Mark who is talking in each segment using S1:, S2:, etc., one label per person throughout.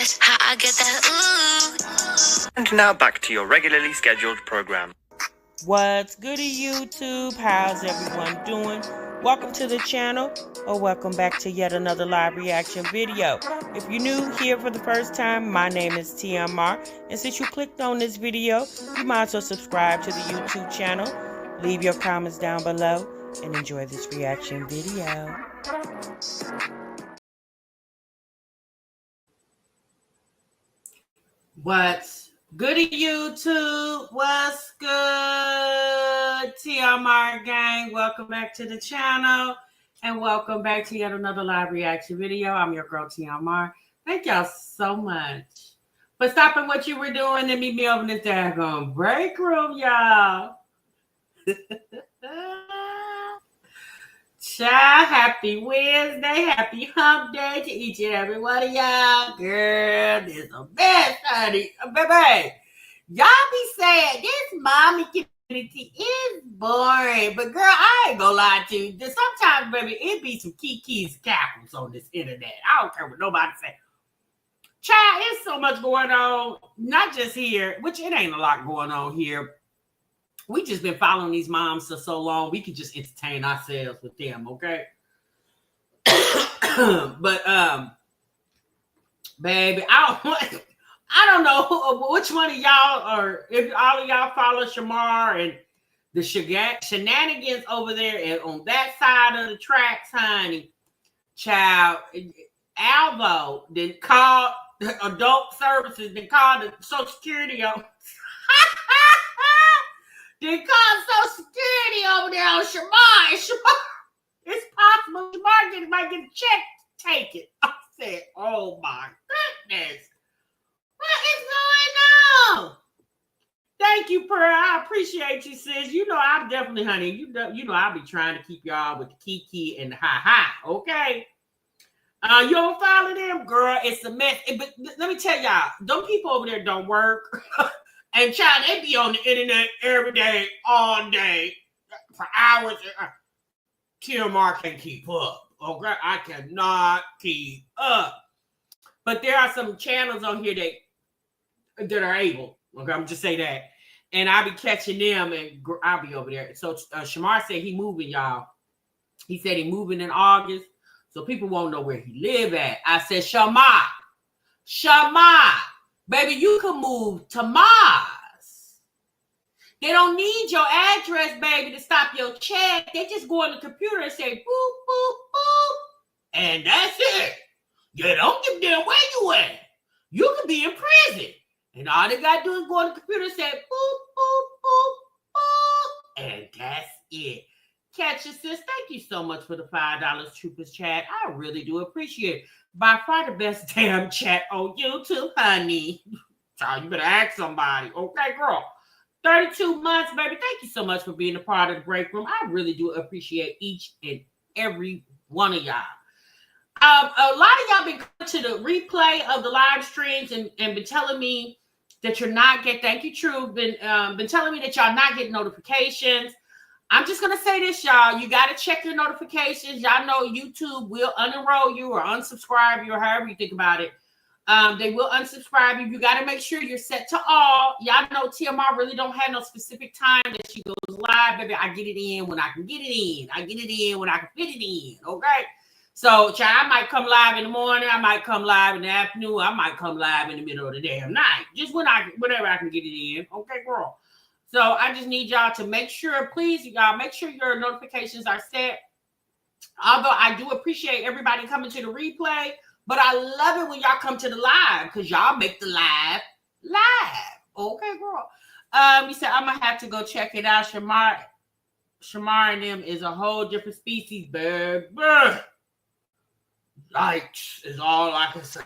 S1: That's how I get that ooh.
S2: And now back to your regularly scheduled program.
S3: What's goody, YouTube? How's everyone doing? Welcome to the channel, or welcome back to yet another live reaction video. If you're new here for the first time, my name is TMR, and since you clicked on this video, you might as well subscribe to the YouTube channel, leave your comments down below, and enjoy this reaction video. What's goody, YouTube? What's good, TMR gang? Welcome back to the channel, and welcome back to yet another live reaction video. I'm your girl, TMR. Thank y'all so much for stopping what you were doing and meet me over in this daggone break room, y'all. Child, happy Wednesday, happy hump day to each and every one of y'all. Girl, this is the best, honey. Baby, y'all be saying this mommy community is boring. But girl, I ain't gonna lie to you. Sometimes, baby, it be some kikis cackles on this internet. I don't care what nobody say. Child, it's so much going on. Not just here, which it ain't a lot going on here. We just been following these moms for so long, we can just entertain ourselves with them, okay? But baby, I don't know which one of y'all, or if all of y'all follow Shamar and the shenanigans over there and on that side of the tracks, honey. Child, Alvo then called adult services, then called the Social Security on. They called Social Security over there on Shamar. And Shamar, it's possible Shamar might get a check to take it. I said, oh my goodness. What is going on? Thank you, Pearl. I appreciate you, sis. You know, I definitely, honey, you know, I'll be trying to keep y'all with the kiki and the ha-ha, okay? You don't follow them, girl. It's a mess. But let me tell y'all, them people over there don't work. And child, they be on the internet every day, all day, for hours. TMR can't keep up. Okay, I cannot keep up. But there are some channels on here that are able. Okay, I'm just say that. And I'll be catching them, and I'll be over there. So Shamar said he moving, y'all. He said he moving in August, so people won't know where he live at. I said, Shamar. Baby, you can move to Mars. They don't need your address, baby, to stop your check. They just go on the computer and say, boop, boop, boop. And that's it. You don't give a damn where you at. You could be in prison. And all they got to do is go on the computer and say, boop, boop, boop, boop. And that's it. Catch your sis. Thank you so much for the $5 Troopers chat. I really do appreciate it. By far the best damn chat on YouTube, honey. Child, you better ask somebody. Okay, girl. 32 months, baby. Thank you so much for being a part of the break room. I really do appreciate each and every one of y'all. A lot of y'all been coming to the replay of the live streams and been telling me that you're not getting, thank you, True, been telling me that y'all not getting notifications. I'm just going to say this, y'all. You got to check your notifications. Y'all know YouTube will unenroll you or unsubscribe you or however you think about it. They will unsubscribe you. You got to make sure you're set to all. Y'all know TMR really don't have no specific time that she goes live. Baby, I get it in when I can get it in. I get it in when I can fit it in. Okay? So, child, I might come live in the morning. I might come live in the afternoon. I might come live in the middle of the damn night. Just whenever I can get it in. Okay, girl? So I just need y'all to make sure, please, y'all, make sure your notifications are set. Although I do appreciate everybody coming to the replay, but I love it when y'all come to the live because y'all make the live. Okay, girl. He said, I'm going to have to go check it out. Shamar and them is a whole different species, baby. Yikes is all I can say.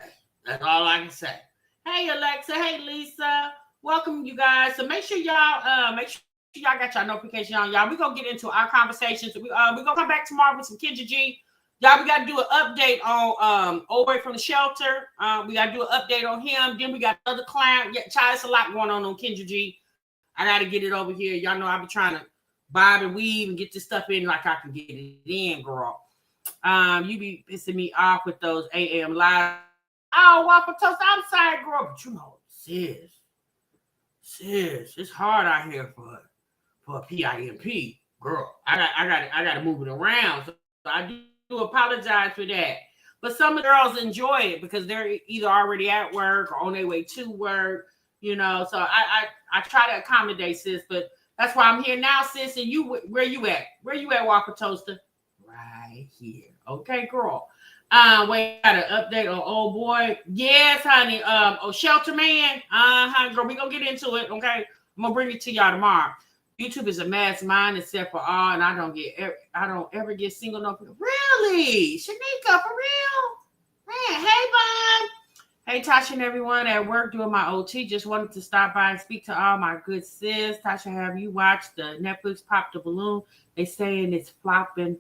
S3: That's all I can say. Hey, Alexa. Hey, Lisa. Welcome, you guys. So make sure y'all got your notification on, y'all. We're gonna get into our conversations. We're gonna come back tomorrow with some Kendra G. Y'all, we gotta do an update on Old Way from the Shelter. We gotta do an update on him. Then we got another client. Yeah, child, it's a lot going on Kendra G. I gotta get it over here. Y'all know I be trying to bob and weave and get this stuff in like I can get it in, girl. You be pissing me off with those AM live Oh, Waffle Toast, I'm sorry, girl, but you know, sis, it's hard out here for a PIMP, girl. I got to move it around. So I do apologize for that. But some of the girls enjoy it because they're either already at work or on their way to work, you know. So I try to accommodate, sis. But that's why I'm here now, sis. And you, where you at? Where you at, Waffle Toaster? Right here. Okay, girl. Wait, got an update on old boy. Yes, honey. Shelter man. Girl, we gonna get into it. Okay, I'm gonna bring it to y'all tomorrow. YouTube is a mess, mine except for all, and I don't ever get single no. Really, Shanika, for real? Man, hey, Bob. Hey, Tasha and everyone at work doing my OT. Just wanted to stop by and speak to all my good sis. Tasha, have you watched the Netflix Pop the Balloon? They saying it's flopping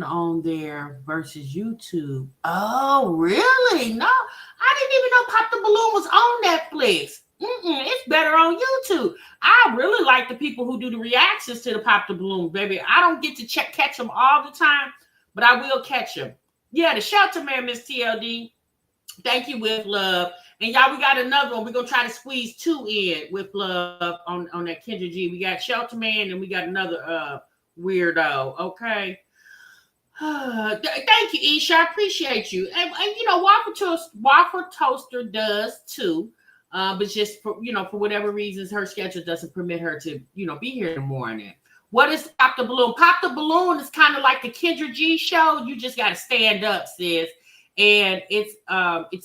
S3: on there versus YouTube. Oh, really? No, I didn't even know Pop the Balloon was on Netflix. It's better on YouTube. I really like the people who do the reactions to the Pop the Balloon, baby. I don't get to catch them all the time, but I will catch them. Yeah, the Shelter Man, Miss TLD. Thank you, with love. And y'all, we got another one. We're going to try to squeeze 2 in with love on that Kendra G. We got Shelter Man and we got another weirdo. Okay. Thank you, Isha. I appreciate you. And you know, Waffle Toaster does too. But just for whatever reasons, her schedule doesn't permit her to, be here in the morning. What is Pop the Balloon? Pop the Balloon is kind of like the Kendra G show. You just got to stand up, sis. And it's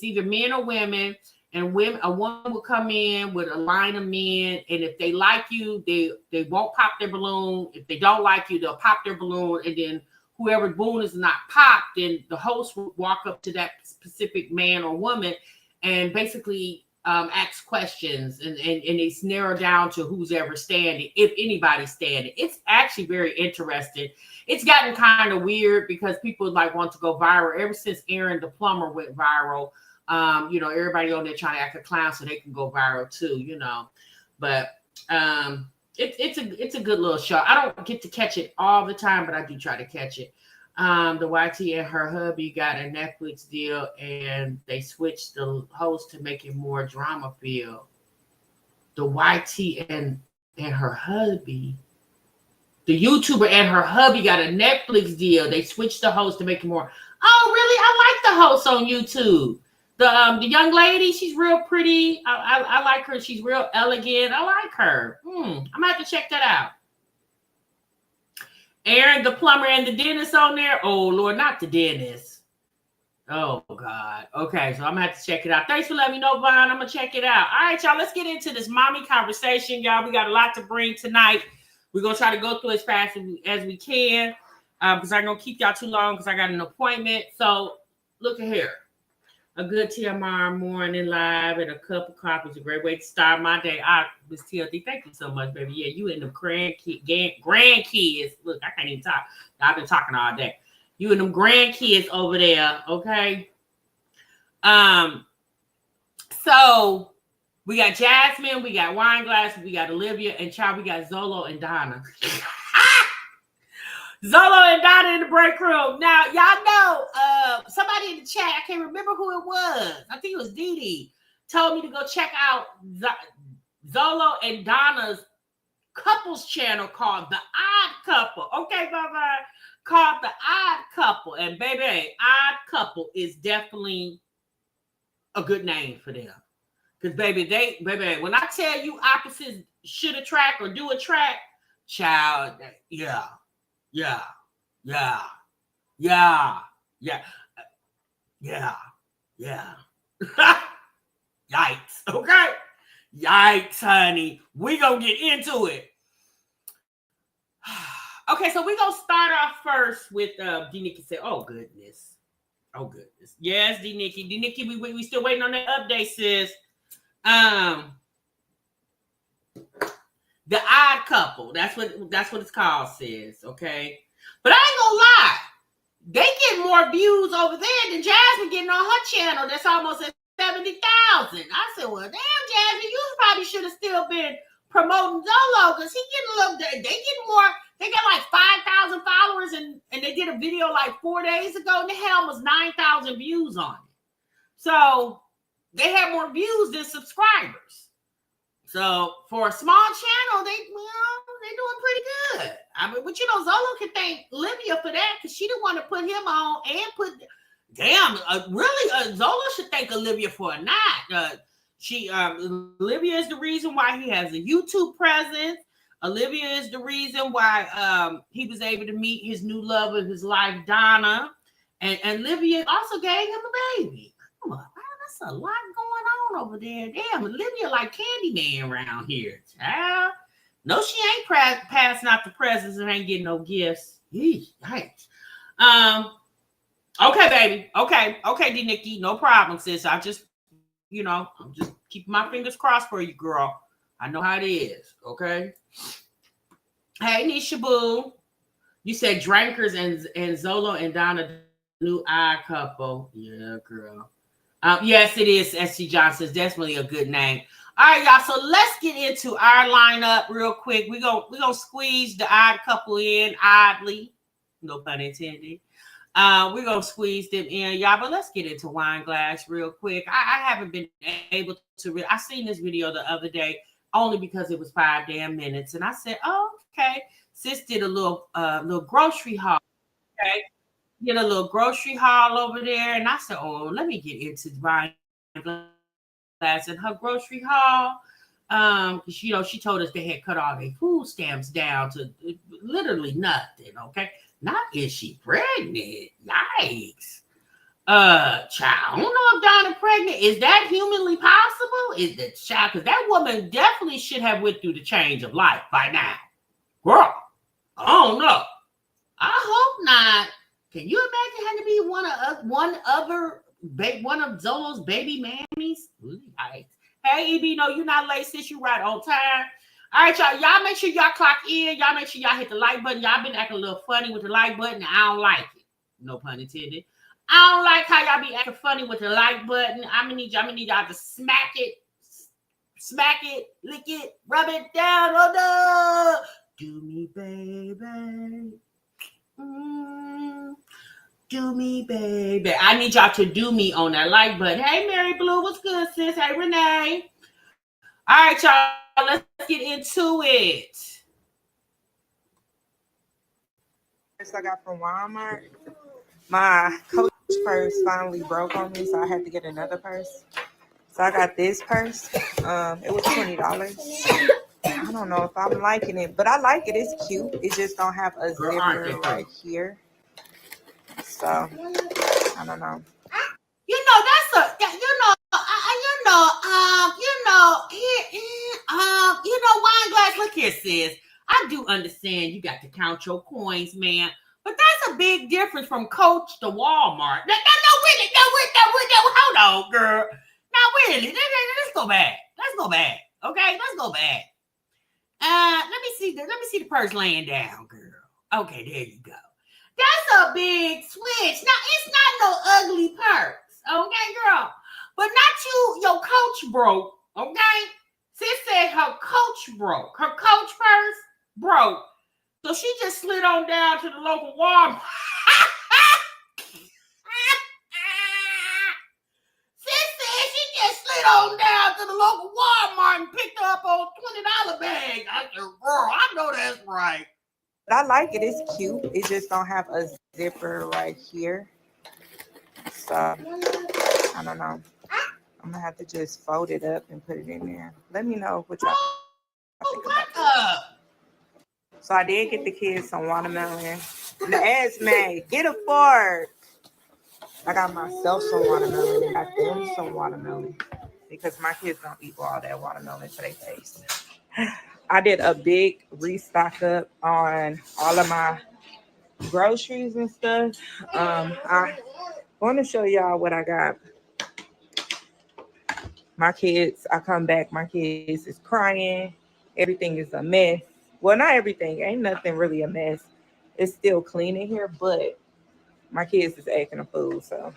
S3: either men or women. And a woman will come in with a line of men, and if they like you, they won't pop their balloon. If they don't like you, they'll pop their balloon, and then whoever balloon is not popped, then the host will walk up to that specific man or woman and basically ask questions, and it's narrowed down to who's ever standing, if anybody's standing. It's actually very interesting. It's gotten kind of weird because people want to go viral. Ever since Aaron the plumber went viral, everybody on there trying to act a clown so they can go viral too, But it's a good little show. I don't get to catch it all the time, but I do try to catch it. The YT and her hubby got a Netflix deal, and they switched the host to make it more drama filled. The YT and her hubby, the YouTuber and her hubby got a Netflix deal. They switched the host to make it more. Oh, really? I like the host on YouTube. The young lady, she's real pretty. I like her. She's real elegant. I like her. I'm gonna have to check that out. Aaron, the plumber, and the dentist on there. Oh, Lord, not the dentist. Oh, God. Okay, so I'm going to have to check it out. Thanks for letting me know, Vaughn. I'm going to check it out. All right, y'all, let's get into this mommy conversation, y'all. We got a lot to bring tonight. We're going to try to go through as fast as we can because I'm going to keep y'all too long because I got an appointment. So, look at here. A good TMR morning live and a cup of coffee is a great way to start my day. Miss TLD, thank you so much, baby. Yeah, you and the grandkids. Look, I can't even talk. I've been talking all day. You and them grandkids over there, okay? So we got Jasmine, we got Wine Glass, we got Olivia, and child, we got Zolo and Donna. Zolo and Donna in the break room. Now, y'all know, somebody in the chat, I can't remember who it was. I think it was Dee Dee, told me to go check out Zolo and Donna's couples channel called The Odd Couple. Okay, bye-bye. Called The Odd Couple. And baby, Odd Couple is definitely a good name for them. Because baby, when I tell you opposites should attract or do attract, child, yeah. Yikes. Okay. Yikes, honey. We gonna get into it. Okay, so we gonna start off first with D Nikki said, oh goodness. Yes, D Nikki, we still waiting on that update, sis. The Odd Couple. That's what it's called, sis. Okay. But I ain't gonna lie. They get more views over there than Jasmine getting on her channel. That's almost at 70,000. I said, well, damn, Jasmine, you probably should have still been promoting Zolo because he getting a little. They get more. They got like 5,000 followers, and they did a video like 4 days ago, and they had almost 9,000 views on it. So they have more views than subscribers. So for a small channel, they're doing pretty good. I mean, but Zolo can thank Olivia for that because she didn't want to put him on and put. Damn, Zolo should thank Olivia for a night. Olivia is the reason why he has a YouTube presence. Olivia is the reason why he was able to meet his new love of his life, Donna, and Olivia also gave him a baby. Come on, that's a lot going on over there. Damn, Olivia like Candyman around here, child. No, she ain't passing out the presents and ain't getting no gifts. Yikes. Okay, baby. Okay, D Nikki, no problem, sis. I'm just keeping my fingers crossed for you, girl. I know how it is. Okay. Hey, Nisha Boo. You said Drankers and Zolo and Donna, new odd couple. Yeah, girl. Yes, it is. SC Johnson's definitely a good name. All right, y'all. So let's get into our lineup real quick. We're gonna squeeze the odd couple in oddly. No pun intended. We're gonna squeeze them in, y'all. But let's get into Wine Glass real quick. I haven't been able to. I seen this video the other day only because it was 5 damn minutes, and I said, "Oh, okay." Sis did a little grocery haul. Okay. Get a little grocery haul over there. And I said, oh, let me get into Wine Glass and her grocery haul. Because, she told us they had cut all their food stamps down to literally nothing, okay? Not is she pregnant? Yikes. Child, I don't know if Donna pregnant. Is that humanly possible? Is the child? Because that woman definitely should have went through the change of life by now. Girl, I don't know. I hope not. Can you imagine having to be one of Zolo's baby mammies? Yikes. Hey, EB, no, you're not late, sis. You right on time. All right, y'all. Y'all make sure y'all clock in. Y'all make sure y'all hit the like button. Y'all been acting a little funny with the like button, and I don't like it. No pun intended. I don't like how y'all be acting funny with the like button. I'm gonna need y'all to smack it, lick it, rub it down. Oh no. Do me, baby. Do me, baby. I need y'all to do me on that like button. Hey, Mary Blue, what's good, sis? Hey, Renee. All right, y'all, let's get into it.
S4: First, I got from Walmart. My Coach purse finally broke on me, so I had to get another purse. So I got this purse. It was $20. I don't know if I'm liking it, but I like it. It's cute. It just don't have a zipper right here. So I don't know.
S3: Wine Glass. Look here, sis. I do understand you got to count your coins, man. But that's a big difference from Coach to Walmart. No, hold on, girl. Now, really, let's go back. Okay, let's go back. Let me see the purse laying down, girl. Okay, there you go. That's a big switch. Now, it's not no ugly purse, okay, girl? But not your Coach broke, okay? Sis said her Coach broke. Her Coach purse broke. So she just slid on down to the local Walmart. Sis said she just slid on down to the local Walmart and picked up a $20 bag. I said, girl, I know that's right.
S4: But I like it. It's cute. It just don't have a zipper right here. So I don't know. I'm gonna have to just fold it up and put it in there. Let me know what y'all think about that. So I did get the kids some watermelon. Esme, get a fork. I got myself some watermelon and got them some watermelon because my kids don't eat all that watermelon to their face. I did a big restock up on all of my groceries and stuff. I want to show y'all what I got. My kids, I come back, my kids is crying. Everything is a mess. Well, not everything. Ain't nothing really a mess. It's still clean in here, but my kids is acting a fool, so.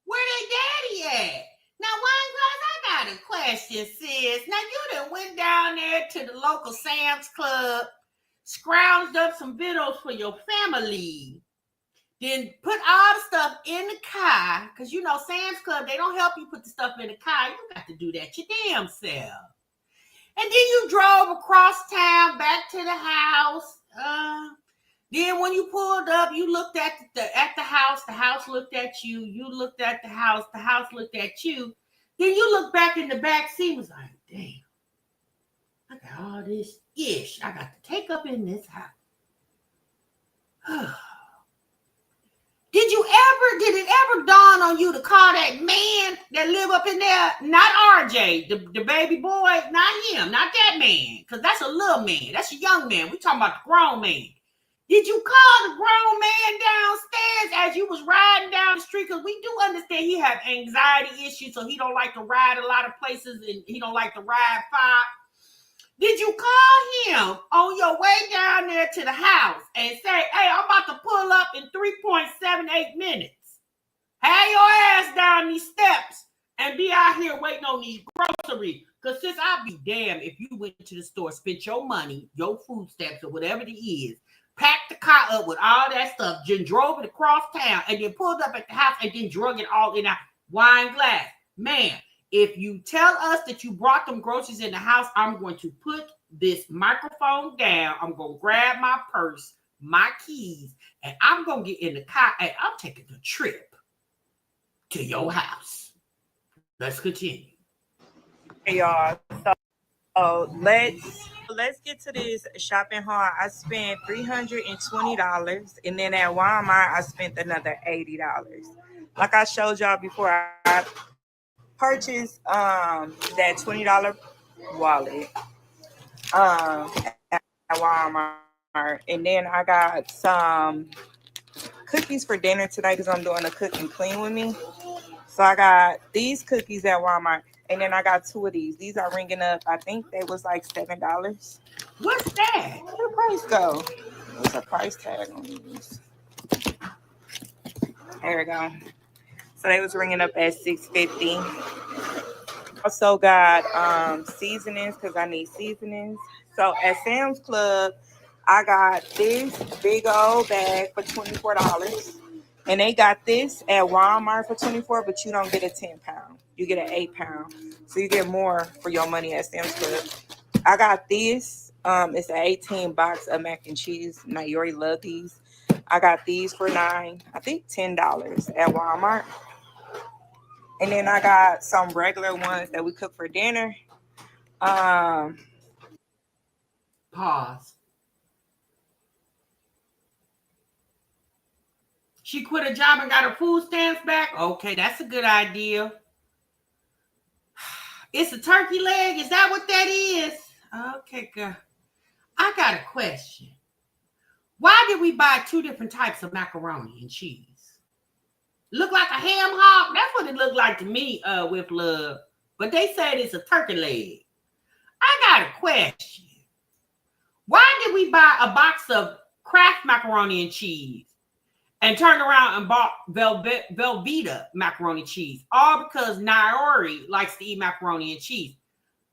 S3: Where they daddy at? Now, Wine Glass, I got a question, sis. Now, you done went down there to the local Sam's Club, scrounged up some victuals for your family, then put all the stuff in the car, car, because you know Sam's Club, they don't help you put the stuff in the car. You got to do that your damn self. And then you drove across town back to the house. Then when you pulled up, you looked at the house looked at you, you looked at the house looked at you. Then you look back in the back seat and was like, damn, I got all this ish I got to take up in this house. Did it ever dawn on you to call that man that live up in there, not RJ, the baby boy, not him, not that man, because that's a little man, that's a young man. We talking about the grown man. Did you call the grown man downstairs as you was riding down the street? Because we do understand he have anxiety issues, so he don't like to ride a lot of places, and he don't like to ride far. Did you call him on your way down there to the house and say, hey, I'm about to pull up in 3.78 minutes. Have your ass down these steps and be out here waiting on these groceries. Because sis, I'll be damned if you went to the store, spent your money, your food stamps, or whatever it is, packed the car up with all that stuff, just drove it across town, and then pulled up at the house and then drug it all in a wine glass. Man, if you tell us that you brought them groceries in the house, I'm going to put this microphone down. I'm going to grab my purse, my keys, and I'm going to get in the car, and I'm taking a trip to your house. Let's continue.
S4: Hey, y'all. So let's get to this shopping haul. I spent $320, and then at Walmart, I spent another $80. Like I showed y'all before, I purchased that $20 wallet at Walmart, and then I got some cookies for dinner today because I'm doing a cook and clean with me. So I got these cookies at Walmart, and then I got two of these. These are ringing up. I think they was like $7.
S3: What's that?
S4: Where did the price go? What's the price tag on these? There we go. So they was ringing up at $6.50. Also got seasonings because I need seasonings. So at Sam's Club, I got this big old bag for $24. And they got this at Walmart for $24, but you don't get a 10-pound. You get an 8-pound. So you get more for your money at Sam's Club. I got this. It's an 18 box of mac and cheese. Now you already love these. I got these for $10 at Walmart. And then I got some regular ones that we cook for dinner.
S3: Pause. She quit her job and got her food stamps back? Okay, that's a good idea. It's a turkey leg? Is that what that is? Okay, girl. I got a question. Why did we buy two different types of macaroni and cheese? Look like a ham hock? That's what it looked like to me with love. But they said it's a turkey leg. I got a question. Why did we buy a box of Kraft macaroni and cheese and turn around and bought Velveeta macaroni and cheese? All because Naori likes to eat macaroni and cheese.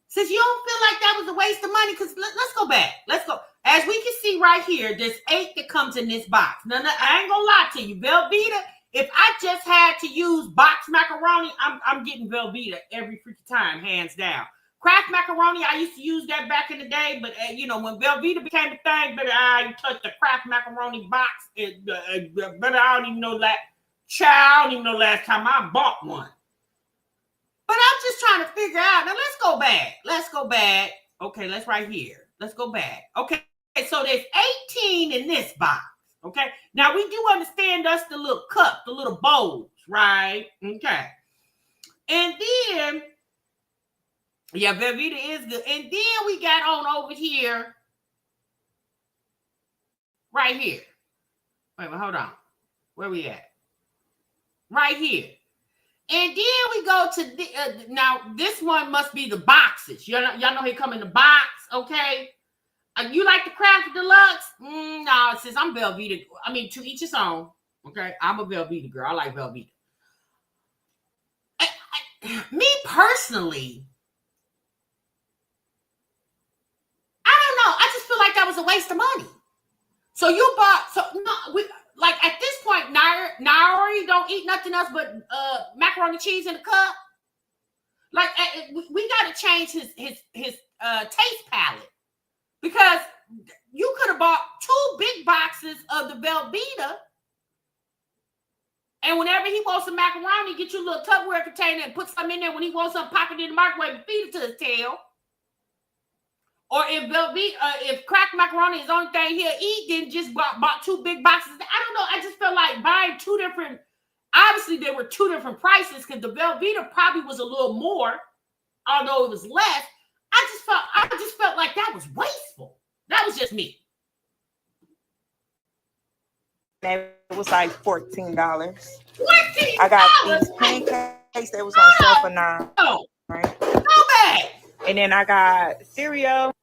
S3: Since you don't feel like that was a waste of money, because let's go back. Let's go. As we can see right here, there's 8 that comes in this box. No, I ain't gonna lie to you. Velveeta, if I just had to use box macaroni, I'm getting Velveeta every freaking time, hands down. Kraft macaroni, I used to use that back in the day, but when Velveeta became a thing, better I touch the Kraft macaroni box. Better I don't even know that. Child, I don't even know last time I bought one. But I'm just trying to figure out. Now let's go back. Okay, let's right here. Let's go back. Okay, so there's 18 in this box. Okay, now we do understand that's the little cup, the little bowls, right? Okay, and then. Yeah, Velveeta is good. And then we got on over here. Right here. Wait, hold on. Where we at? Right here. And then we go to now this one must be the boxes. Y'all know he come in the box, okay? You like the Kraft Deluxe? No, since I'm Velveeta. I mean, to each his own. Okay, I'm a Velveeta girl. I like Velveeta. Me personally, I don't know. I just feel like that was a waste of money. So you bought like at this point, Naori don't eat nothing else but macaroni and cheese in a cup. Like we got to change his taste palette, because you could have bought 2 big boxes of the Velveeta, and whenever he wants some macaroni, get you a little Tupperware container and put some in there. When he wants something, pop it in the microwave and feed it to his tail. Or if if cracked macaroni is the only thing he'll eat, then just bought 2 big boxes. I don't know. I just felt like buying 2 different. Obviously, there were 2 different prices because the Velveeta probably was a little more, although it was less. I just felt like that was wasteful. That was just me.
S4: It was like $14.
S3: $14.
S4: I got these pancakes that was on sale for $9. Right?
S3: So bad.
S4: And then I got cereal.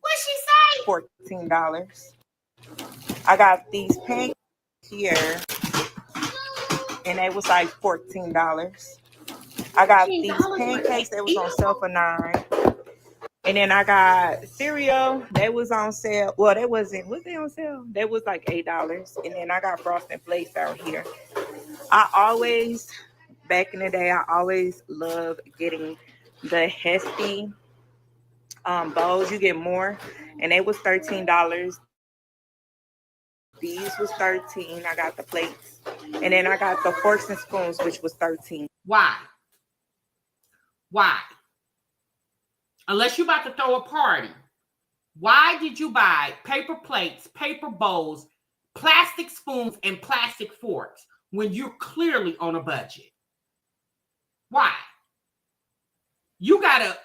S3: What'd she say?
S4: $14. I got these pancakes here, and it was like $14. I got these pancakes that was on sale for $9. And then I got cereal that was on sale. Well, that wasn't. Was they on sale? That was like $8. And then I got Frosted Flakes out here. Back in the day, I always loved getting the Hefty bowls. You get more, and it was $13. These was $13. I got the plates, and then I got the forks and spoons, which was $13.
S3: Why? Unless you're about to throw a party, why did you buy paper plates, paper bowls, plastic spoons, and plastic forks when you're clearly on a budget? Why? You got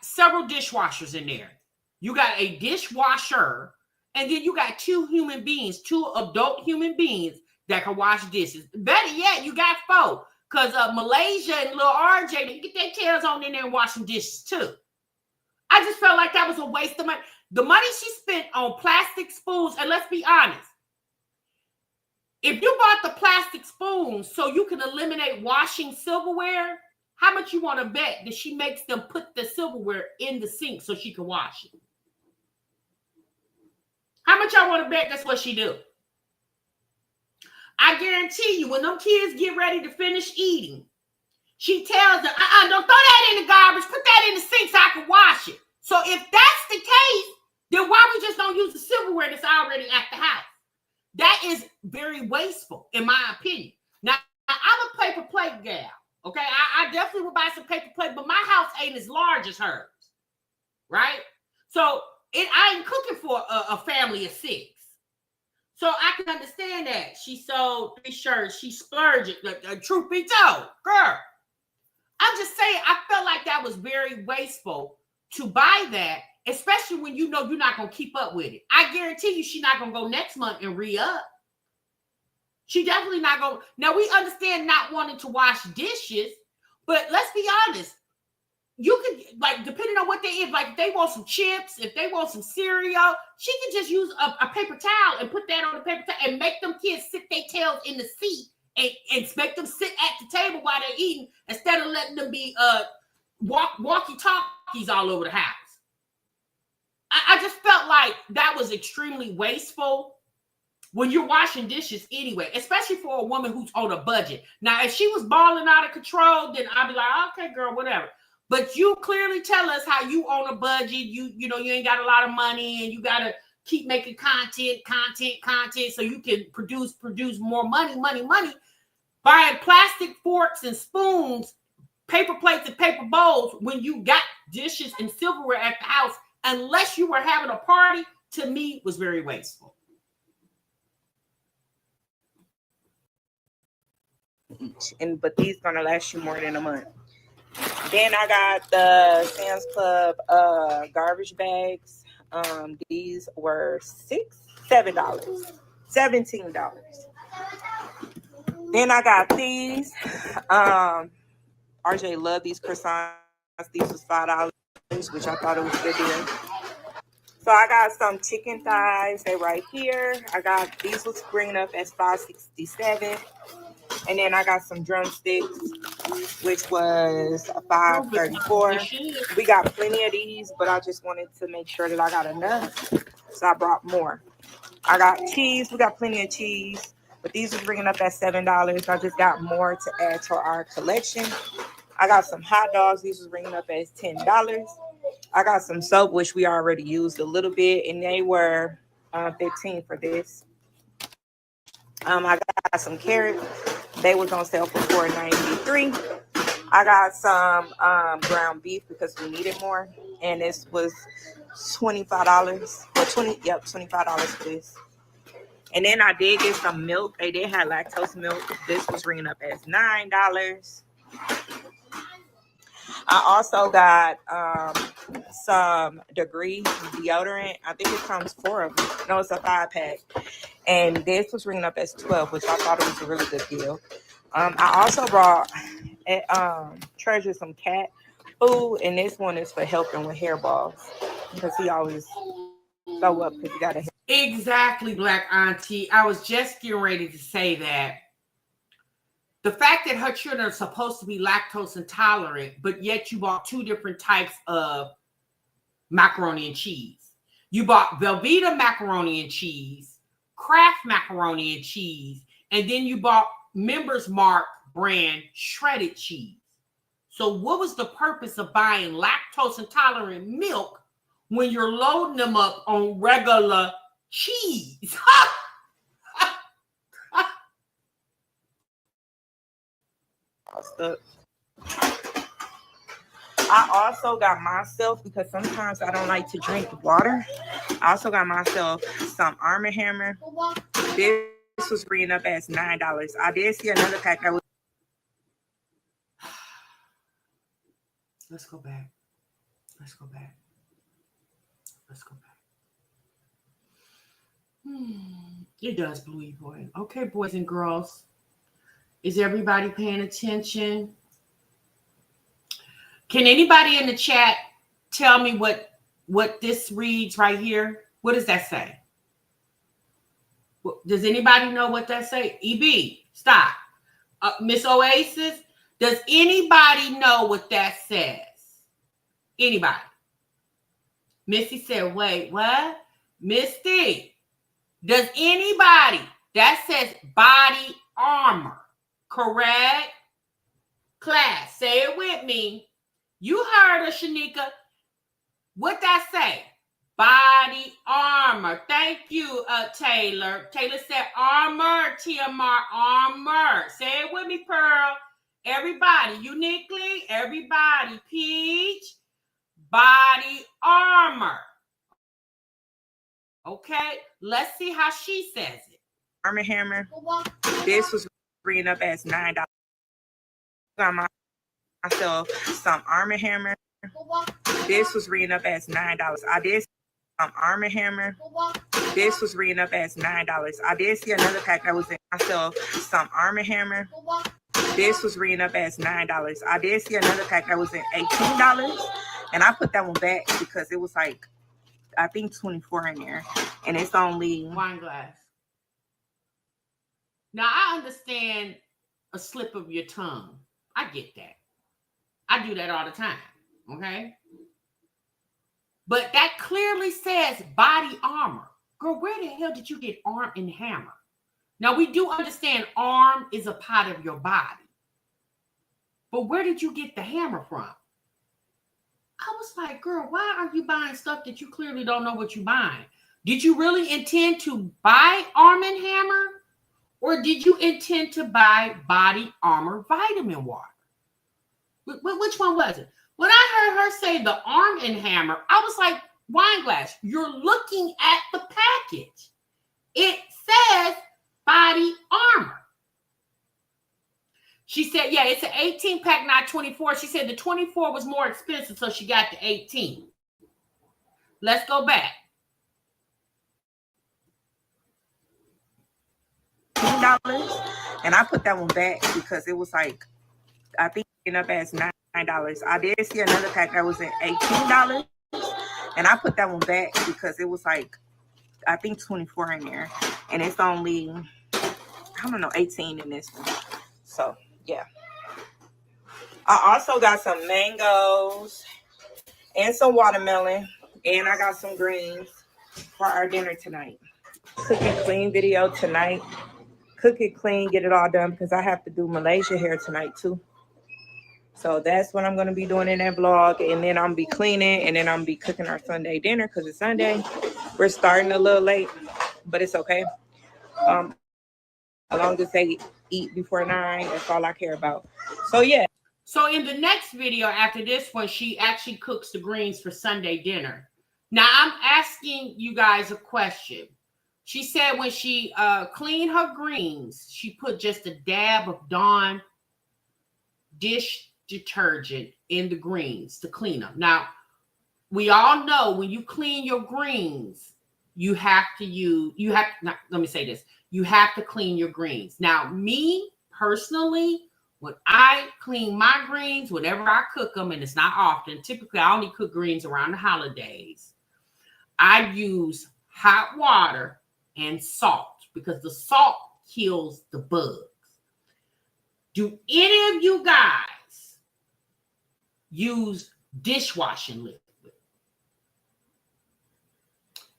S3: several dishwashers in there. You got a dishwasher, and then you got 2 adult human beings that can wash dishes. Better yet, you got 4, because Malaysia and little RJ, they get their tails on in there and wash some dishes too. I just felt like that was a waste of money. The money she spent on plastic spoons, and let's be honest, if you bought the plastic spoons so you can eliminate washing silverware, how much you want to bet that she makes them put the silverware in the sink so she can wash it? How much y'all want to bet that's what she do? I guarantee you, when them kids get ready to finish eating, she tells them, don't throw that in the garbage. Put that in the sink so I can wash it. So if that's the case, then why we just don't use the silverware that's already at the house? That is very wasteful, in my opinion. Now, I'm a paper plate gal. Okay, I definitely would buy some paper plate, but my house ain't as large as hers, right? So I ain't cooking for a family of 6. So I can understand that. She sold 3 shirts. She splurged. Truth be told, girl, I'm just saying, I felt like that was very wasteful to buy that, especially when you know you're not going to keep up with it. I guarantee you she's not going to go next month and re-up. She definitely not going to. Now, we understand not wanting to wash dishes, but let's be honest. You could, like, depending on what they eat, like if they want some chips, if they want some cereal, she can just use a paper towel and put that on the paper towel and make them kids sit their tails in the seat and make them sit at the table while they're eating instead of letting them be walkie-talkies all over the house. I just felt like that was extremely wasteful when you're washing dishes anyway, especially for a woman who's on a budget. Now, if she was balling out of control, then I'd be like, okay, girl, whatever. But you clearly tell us how you on a budget. You know, you ain't got a lot of money and you got to keep making content so you can produce more money. Buying plastic forks and spoons, paper plates and paper bowls when you got dishes and silverware at the house, unless you were having a party, to me was very wasteful.
S4: But these gonna last you more than a month. Then I got the Sam's Club garbage bags. These were $17. Then I got these. RJ loved these croissants. These was $5, which I thought it was a good deal. So I got some chicken thighs. They're right here. I got these was bringing up as $5.67. And then I got some drumsticks, which was $5.34. We got plenty of these, but I just wanted to make sure that I got enough. So I brought more. I got cheese. We got plenty of cheese. But these was bringing up at $7. I just got more to add to our collection. I got some hot dogs. These was bringing up as $10. I got some soap, which we already used a little bit, and they were $15 for this. I got some carrots. They was on sale for $4.93. I got some ground beef because we needed more, and this was $25 or $25 for this. And then I did get some milk. They did have lactose milk. This was ringing up as $9. I also got some Degree deodorant. I think it comes 4 of them. No, it's a 5-pack. And this was ringing up as $12, which I thought it was a really good deal. I also brought Treasure some cat food, and this one is for helping with hairballs because he always throw up because he got a hair.
S3: Exactly, Black Auntie. I was just getting ready to say that. The fact that her children are supposed to be lactose intolerant, but yet you bought 2 different types of macaroni and cheese. You bought Velveeta macaroni and cheese, Kraft macaroni and cheese, and then you bought Members Mark brand shredded cheese. So what was the purpose of buying lactose intolerant milk when you're loading them up on regular cheese?
S4: I also got myself, because sometimes I don't like to drink water, I also got myself some Arm&Hammer. This was bringing up as $9. I did see another pack that was.
S3: Let's go back. Let's go back. Let's go back. It does, Bluey Boy. Okay, boys and girls. Is everybody paying attention? Can anybody in the chat tell me what this reads right here? What does that say? Does anybody know what that say? EB, stop. Miss Oasis, does anybody know what that says? Anybody? Missy said, wait, what? Misty, does anybody, that says body armor, correct? Class, say it with me. You heard her, Shanika. What that say? Body armor. Thank you, Taylor. Taylor said armor, TMR, armor. Say it with me, Pearl. Everybody, uniquely, everybody. Peach, body armor. Okay, let's see how she says it.
S4: Arm&Hammer. This was bringing up as $9. Got myself some Arm&Hammer. This was reading up as $9. I did some Arm&Hammer. This was reading up as $9. I did see another pack that was in myself some Arm&Hammer. This was reading up as $9. I did see another pack that was in $18, and I put that one back because it was like, I think 24 in there, and it's only
S3: wine glass. Now I understand a slip of your tongue. I get that. I do that all the time. Okay. But that clearly says body armor. Girl, where the hell did you get Arm&Hammer? Now we do understand arm is a part of your body. But where did you get the hammer from? I was like, girl, why are you buying stuff that you clearly don't know what you're buying? Did you really intend to buy Arm&Hammer? Or did you intend to buy body armor vitamin water? Which one was it? When I heard her say the Arm&Hammer, I was like, wine glass, you're looking at the package. It says body armor. She said, yeah, it's an 18 pack, not 24. She said the 24 was more expensive, so she got the 18. Let's go back.
S4: $10, and I put that one back because it was like, I think it up as $9. I did see another pack that was in $18, and I put that one back because it was like, I think 24 in there, and it's only, I don't know, 18 in this one. So yeah. I also got some mangoes and some watermelon, and I got some greens for our dinner tonight. cook and clean video tonight. Cook it clean, get it all done because I have to do Malaysia hair tonight too. So that's what I'm going to be doing in that vlog. And then I'm going to be cleaning and then I'm going to be cooking our Sunday dinner because it's Sunday. We're starting a little late, but it's okay. As long as they eat before 9, that's all I care about. So yeah.
S3: So in the next video after this one, she actually cooks the greens for Sunday dinner. Now I'm asking you guys a question. She said when she cleaned her greens, she put just a dab of Dawn dish detergent in the greens to clean them. Now, we all know when you clean your greens, you have to clean your greens. Now, me personally, when I clean my greens, whenever I cook them, and it's not often, typically I only cook greens around the holidays, I use hot water and salt because the salt kills the bugs. Do any of you guys use dishwashing liquid?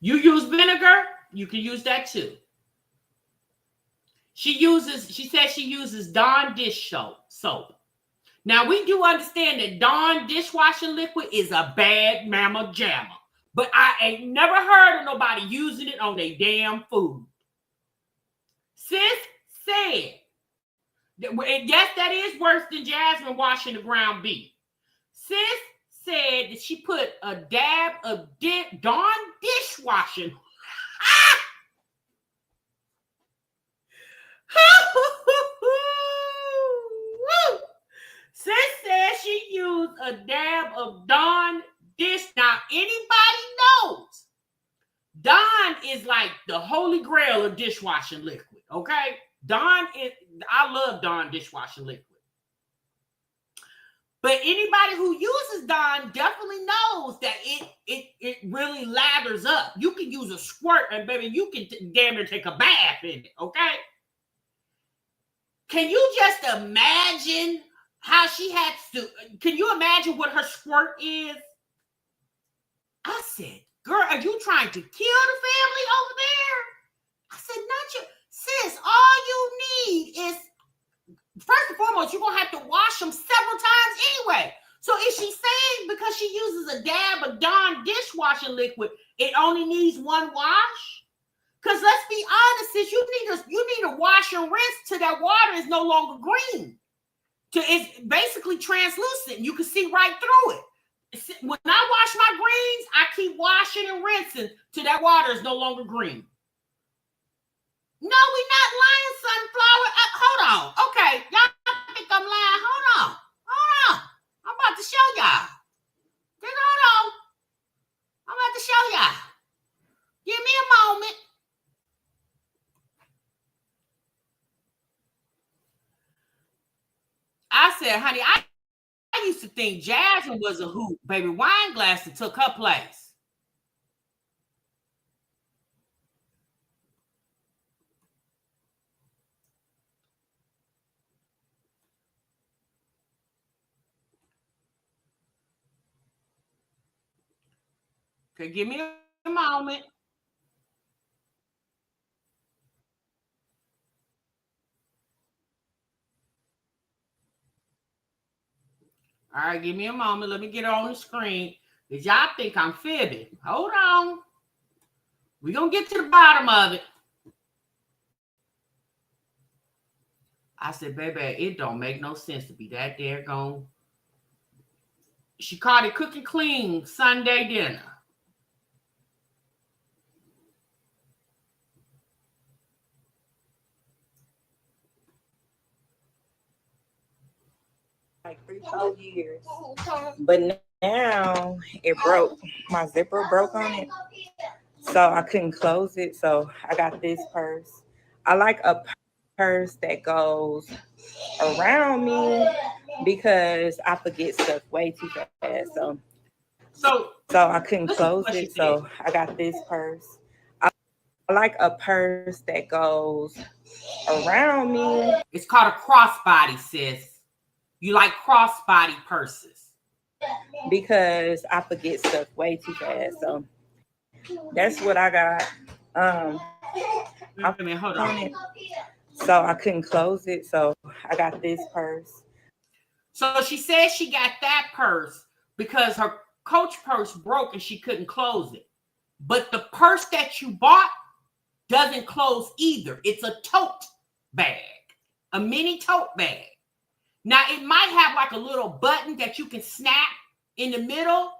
S3: You use vinegar, you can use that too. She says she uses Dawn dish soap. Now we do understand that Dawn dishwashing liquid is a bad mama jamma, but I ain't never heard of nobody using it on their damn food. Sis said, yes, that is worse than Jasmine washing the ground beef. Sis said that she put a dab of Dawn dishwashing. Sis said she used a dab of Dawn dish. Now, anybody knows Dawn is like the holy grail of dishwashing liquid, okay? I love Dawn dishwashing liquid. But anybody who uses Dawn definitely knows that it really lathers up. You can use a squirt and baby, you can damn near take a bath in it, okay? Can you just imagine how she had to, can you imagine what her squirt is? I said, girl, are you trying to kill the family over there? I said, not you. Sis, all you need is, first and foremost, you're going to have to wash them several times anyway. So is she saying because she uses a dab of Dawn dishwashing liquid, it only needs one wash? Because let's be honest, sis, you need to wash and rinse till that water is no longer green. It's basically translucent. You can see right through it. When I wash my greens, I keep washing and rinsing till that water is no longer green. No, we're not lying, sunflower. Hold on. Okay, y'all think I'm lying? Hold on. I'm about to show y'all. Just hold on. I'm about to show y'all. Give me a moment. I said, honey, I used to think Jasmine was a hoop. Baby, wine glass that took her place. Okay, give me a moment. All right, give me a moment. Let me get it on the screen. Because y'all think I'm fibbing. Hold on. We're going to get to the bottom of it. I said, baby, it don't make no sense to be that daggone. She called it Cook and Clean Sunday dinner.
S4: Like 3-4 years. But now it broke. My zipper broke on it. So I couldn't close it. So I got this purse. I like a purse that goes around me because I forget stuff way too fast. So I couldn't close it. So I got this purse. I like a purse that goes around me.
S3: It's called a crossbody, sis. You like crossbody purses.
S4: Because I forget stuff way too fast. So that's what I got. I'm
S3: Wait a minute, hold on.
S4: it, so I couldn't close it. So I got this purse.
S3: So she said she got that purse because her Coach purse broke and she couldn't close it. But the purse that you bought doesn't close either. It's a tote bag, a mini tote bag. Now it might have like a little button that you can snap in the middle,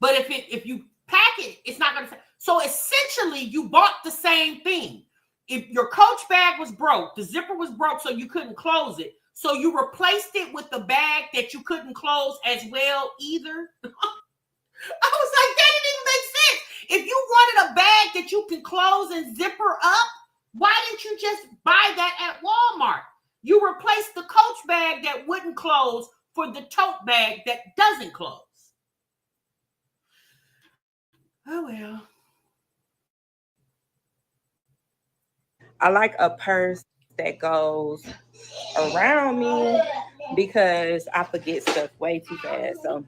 S3: but if you pack it, it's not gonna. So essentially, you bought the same thing. If your Coach bag was broke, the zipper was broke, so you couldn't close it. So you replaced it with the bag that you couldn't close as well either. I was like, that didn't even make sense. If you wanted a bag that you can close and zipper up, why didn't you just buy that at Walmart? You replaced the Coach bag that wouldn't close for the tote bag that doesn't close. Oh, well.
S4: I like a purse that goes around me because I forget stuff way too fast. So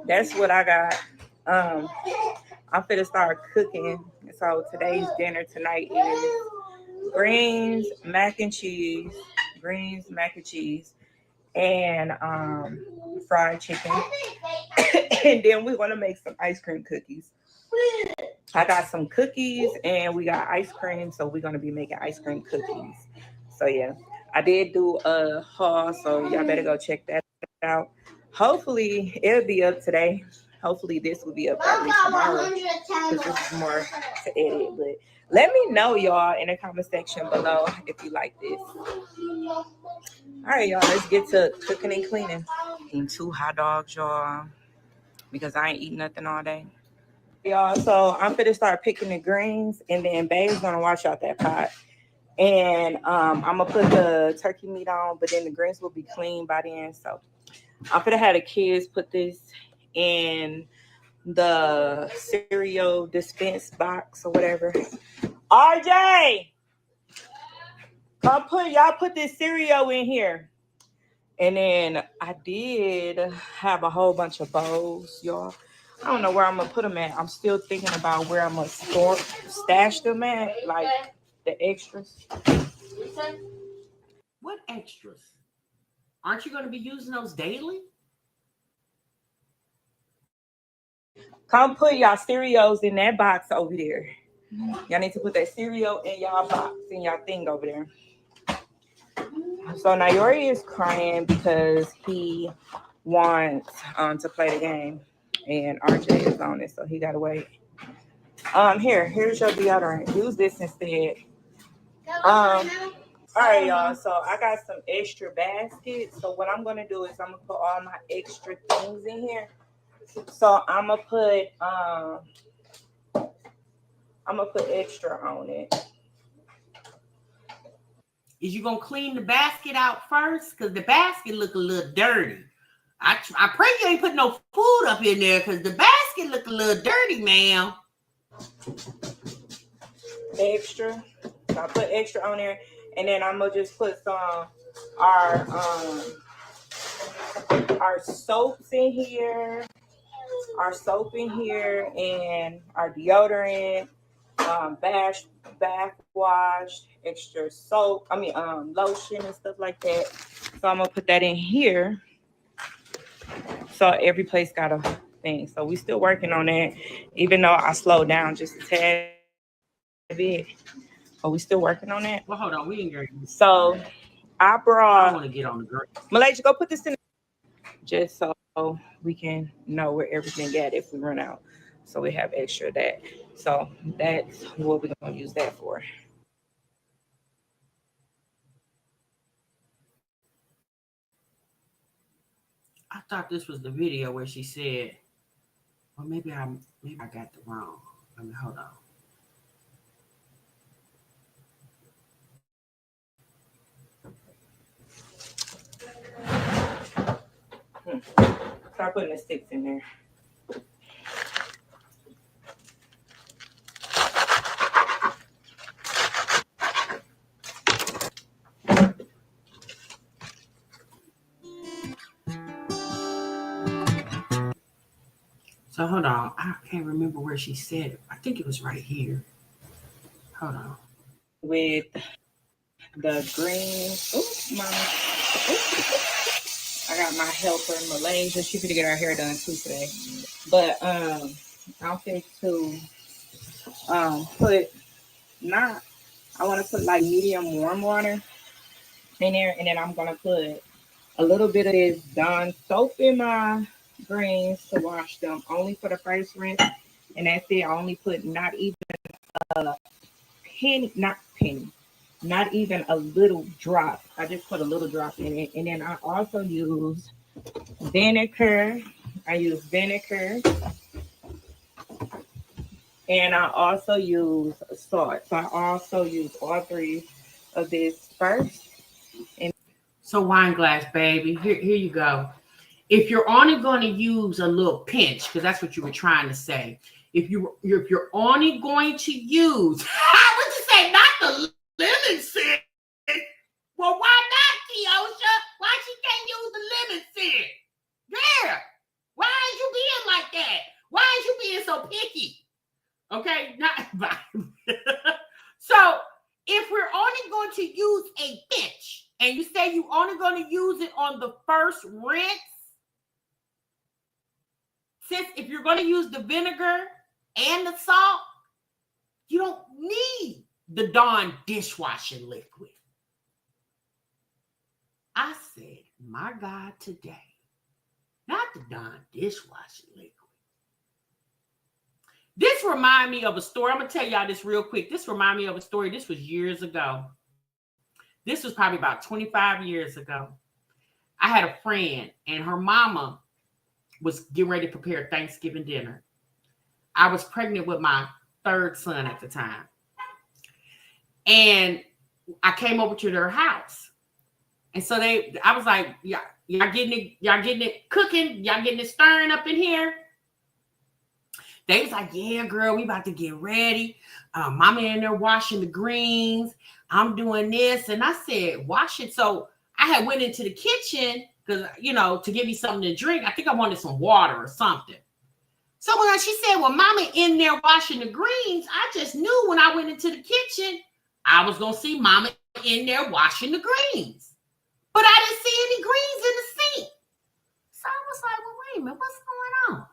S4: that's what I got. I'm finna start cooking. So today's dinner tonight is greens, mac and cheese, and fried chicken. And then we're gonna make some ice cream cookies. I got some cookies and we got ice cream, so we're gonna be making ice cream cookies. So yeah, I did do a haul, so y'all better go check that out. Hopefully it'll be up today. Hopefully this will be up early tomorrow because this is more to edit. But let me know, y'all, in the comment section below if you like this. All right, y'all, let's get to cooking and cleaning. Eating 2 hot dogs, y'all, because I ain't eating nothing all day. Y'all, so I'm gonna start picking the greens, and then Babe's gonna wash out that pot. And I'm gonna put the turkey meat on, but then the greens will be clean by then. So I'm gonna have the kids put this in the cereal dispense box or whatever. RJ, y'all put this cereal in here. And then I did have a whole bunch of bowls, y'all. I don't know where I'm gonna put them at. I'm still thinking about where I'm gonna stash them at, like the extras.
S3: What extras? Aren't you going to be using those daily?
S4: Come put y'all cereals in that box over there. Y'all need to put that cereal in y'all box, in y'all thing over there. So Nayori is crying because he wants to play the game, and RJ is on it, so he gotta wait. Here's your deodorant. Use this instead. All right, y'all. So I got some extra baskets. So what I'm gonna do is I'm gonna put all my extra things in here. So I'm gonna put extra on it.
S3: Is you gonna clean the basket out first? Because the basket look a little dirty. I pray you ain't put no food up in there because the basket look a little dirty, ma'am.
S4: Extra. So I put extra on there, and then I'm gonna just put some our soaps in here, and our deodorant, bath wash, extra soap. Lotion and stuff like that. So I'm gonna put that in here. So every place got a thing. So we still working on that, even though I slowed down just a tad bit. But we still working on that.
S3: Well, hold on, we ain't getting.
S4: So I
S3: want to get on the girl.
S4: Malaysia, go put this in just so we can know where everything at if we run out. So we have extra of that. So that's what we're gonna use that for.
S3: I thought this was the video where she said, well, maybe I got the wrong. Hold on.
S4: Start putting the sticks in there.
S3: So hold on. I can't remember where she said it. I think it was right here. Hold on.
S4: With the green. Oops, mama. Oops. I got my helper in Malaysia. She finna get her hair done too today. But I'm going to put I want to put like medium warm water in there, and then I'm gonna put a little bit of this Dawn soap in my greens to wash them only for the first rinse, and that's it. I only put not even a not even a little drop. I just put a little drop in it, and then I also use vinegar. I use vinegar, and I also use salt. So I also use all three of this first.
S3: So wine glass, baby. Here you go. If you're only going to use a little pinch, because that's what you were trying to say. If you're only going to use, I would just say not the lemon scent. Well, why not, Keosha? Why she can't use the lemon scent? Yeah. Why is you being like that? Why is you being so picky? Okay, not so if we're only going to use a pinch, and you say you're only going to use it on the first rinse, since if you're going to use the vinegar and the salt, you don't need the Dawn dishwashing liquid. I said, my God, today, not the Dawn dishwashing liquid. This reminds me of a story. I'm going to tell y'all this real quick. This reminds me of a story. This was years ago. This was probably about 25 years ago. I had a friend, and her mama was getting ready to prepare Thanksgiving dinner. I was pregnant with my third son at the time. And I came over to their house. And so I was like, y'all getting it cooking, y'all getting it stirring up in here. They was like, yeah, girl, we about to get ready. Mama in there washing the greens. I'm doing this. And I said, wash it. So I had went into the kitchen because, to give me something to drink. I think I wanted some water or something. So when she said, well, Mama in there washing the greens, I just knew when I went into the kitchen, I was going to see Mama in there washing the greens. But I didn't see any greens in the sink. So I was like, well, wait a minute, what's going on?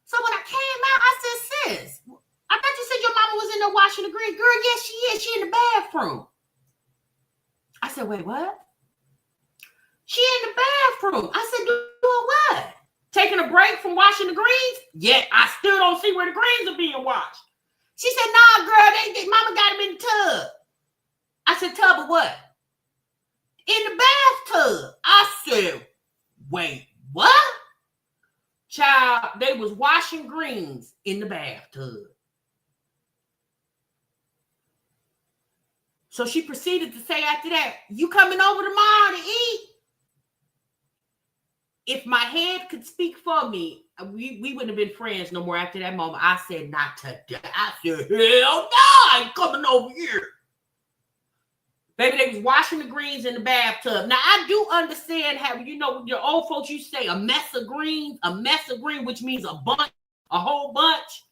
S3: So when I came out, I said, sis, I thought you said your mama was in there washing the greens. Girl, yes, she is. She in the bathroom. I said, wait, what? She in the bathroom. I said, doing what? Taking a break from washing the greens? Yet I still don't see where the greens are being washed. She said, nah, girl, mama got them in the tub. I said, tub of what? In the bathtub. I said, wait, what? Child, they was washing greens in the bathtub. So she proceeded to say after that, you coming over tomorrow to eat? If my head could speak for me, we wouldn't have been friends no more after that moment. I said, not today. I said, hell no, I ain't coming over here. Baby, they was washing the greens in the bathtub. Now, I do understand how, your old folks used to say a mess of greens, which means a bunch, a whole bunch.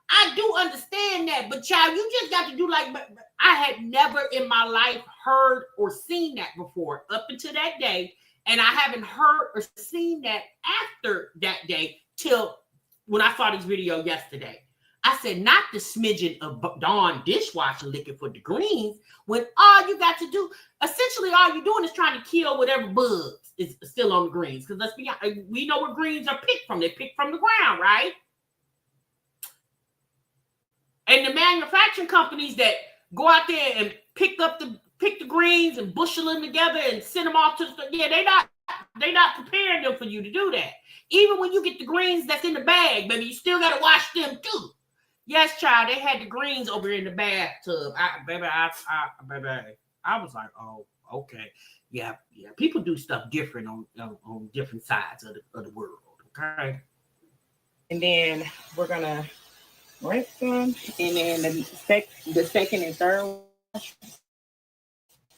S3: I do understand that, but child, you just got to do like, I had never in my life heard or seen that before up until that day. And I haven't heard or seen that after that day till when I saw this video yesterday. I said, not the smidgen of Dawn dishwashing liquid for the greens, when all you got to do, essentially all you're doing is trying to kill whatever bugs is still on the greens. Because let's be honest, we know where greens are picked from. They're picked from the ground, right? And the manufacturing companies that go out there and pick the greens and bushel them together and send them off to the store, yeah, they not preparing them for you to do that. Even when you get the greens that's in the bag, baby, you still got to wash them too. Yes, child, they had the greens over in the bathtub. I was like, oh, okay. Yeah. People do stuff different on different sides of the world, okay?
S4: And then we're going to rinse them. And then the second and third wash,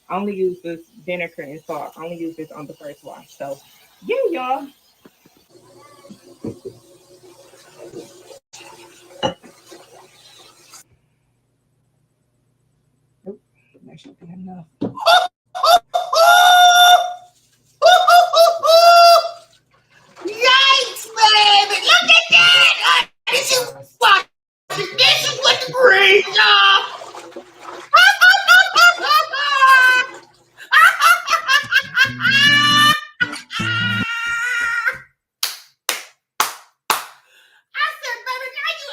S4: I only use this vinegar and salt. I only use this on the first wash. So, yeah, y'all. should be enough.
S3: Yikes, baby! Look at that! Did you wash the dishes with the grease, y'all? I said, baby, now you.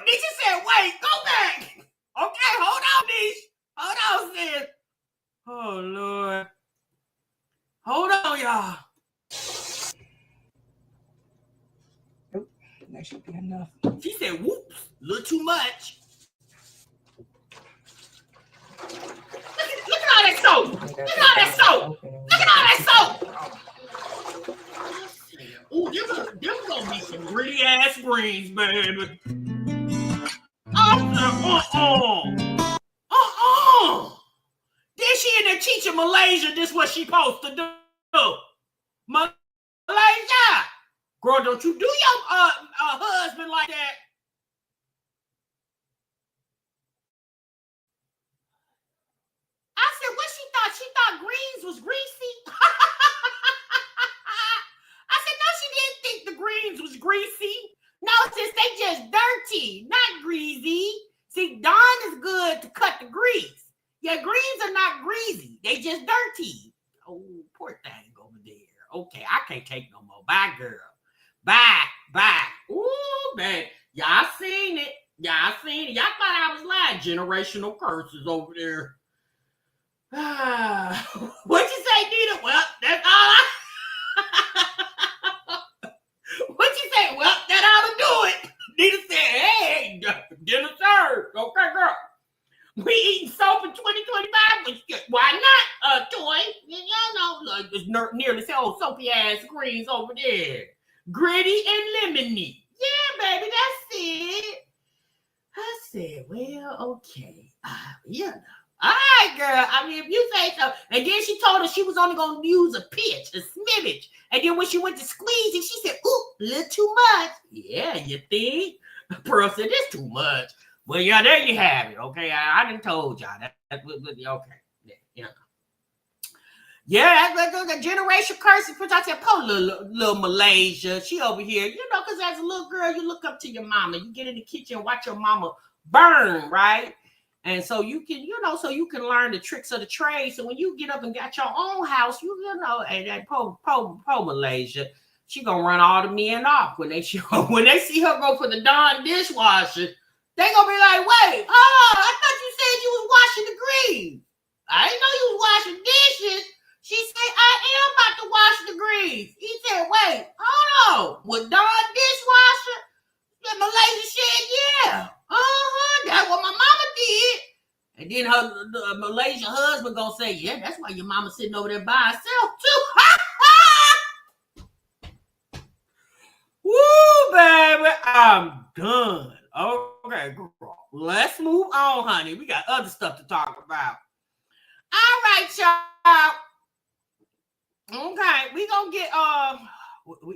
S3: Nisha said, wait, go back. Okay, hold on, Nish. Hold on, sis. Oh, Lord. Hold on, y'all.
S4: Nope, that should be enough.
S3: She said, whoops, a little too much. Look at all that soap. Look at all that soap. Look at all that soap. Oh, them gonna be some gritty ass greens, baby. Then she in there teaching Malaysia this what she supposed to do. Malaysia, girl, don't you do your husband like that. I said, what she thought? She thought greens was greasy. I said, no, she didn't think the greens was greasy. No, since they just dirty, not greasy. See, Dawn is good to cut the grease. Yeah, greens are not greasy. They just dirty. Oh, poor thing over there. Okay, I can't take no more. Bye, girl. Bye. Ooh, man. Y'all seen it. Y'all thought I was lying. Generational curses over there. What'd you say, Nita? Well, that's all What'd you say? Well, that ought to do it. Nita said, hey, dinner served. Okay, girl. We eating soap in 2025, but why not, Toy? Y'all know, like, there's nearly old soapy ass greens over there. Gritty and lemony. Yeah, baby, that's it. I said, well, okay. Yeah. All right, girl. I mean, if you say so. And then she told her she was only going to use a pinch, a smidge. And then when she went to squeeze it, she said, ooh, a little too much. Yeah, you think? Pearl said, it's too much. Well, yeah, there you have it. Okay, I done told y'all that. Okay, yeah. Yeah, that's the generation curse. I said, poor little Malaysia. She over here, because as a little girl, you look up to your mama. You get in the kitchen and watch your mama burn, right? And so you can, so you can learn the tricks of the trade. So when you get up and got your own house, and that poor Malaysia, she gonna run all the men off when they see her go for the darn dishwasher. They gonna be like, wait, hold on, I thought you said you was washing the grease. I didn't know you was washing dishes. She said, I am about to wash the grease. He said, wait, hold on. With Dawn dishwasher? And Malaysia said, yeah. That's what my mama did. And then her Malaysian husband gonna say, yeah, that's why your mama sitting over there by herself too. Woo, baby, I'm done. Okay, girl. Let's move on, honey. We got other stuff to talk about. All right, y'all. Okay, we gonna get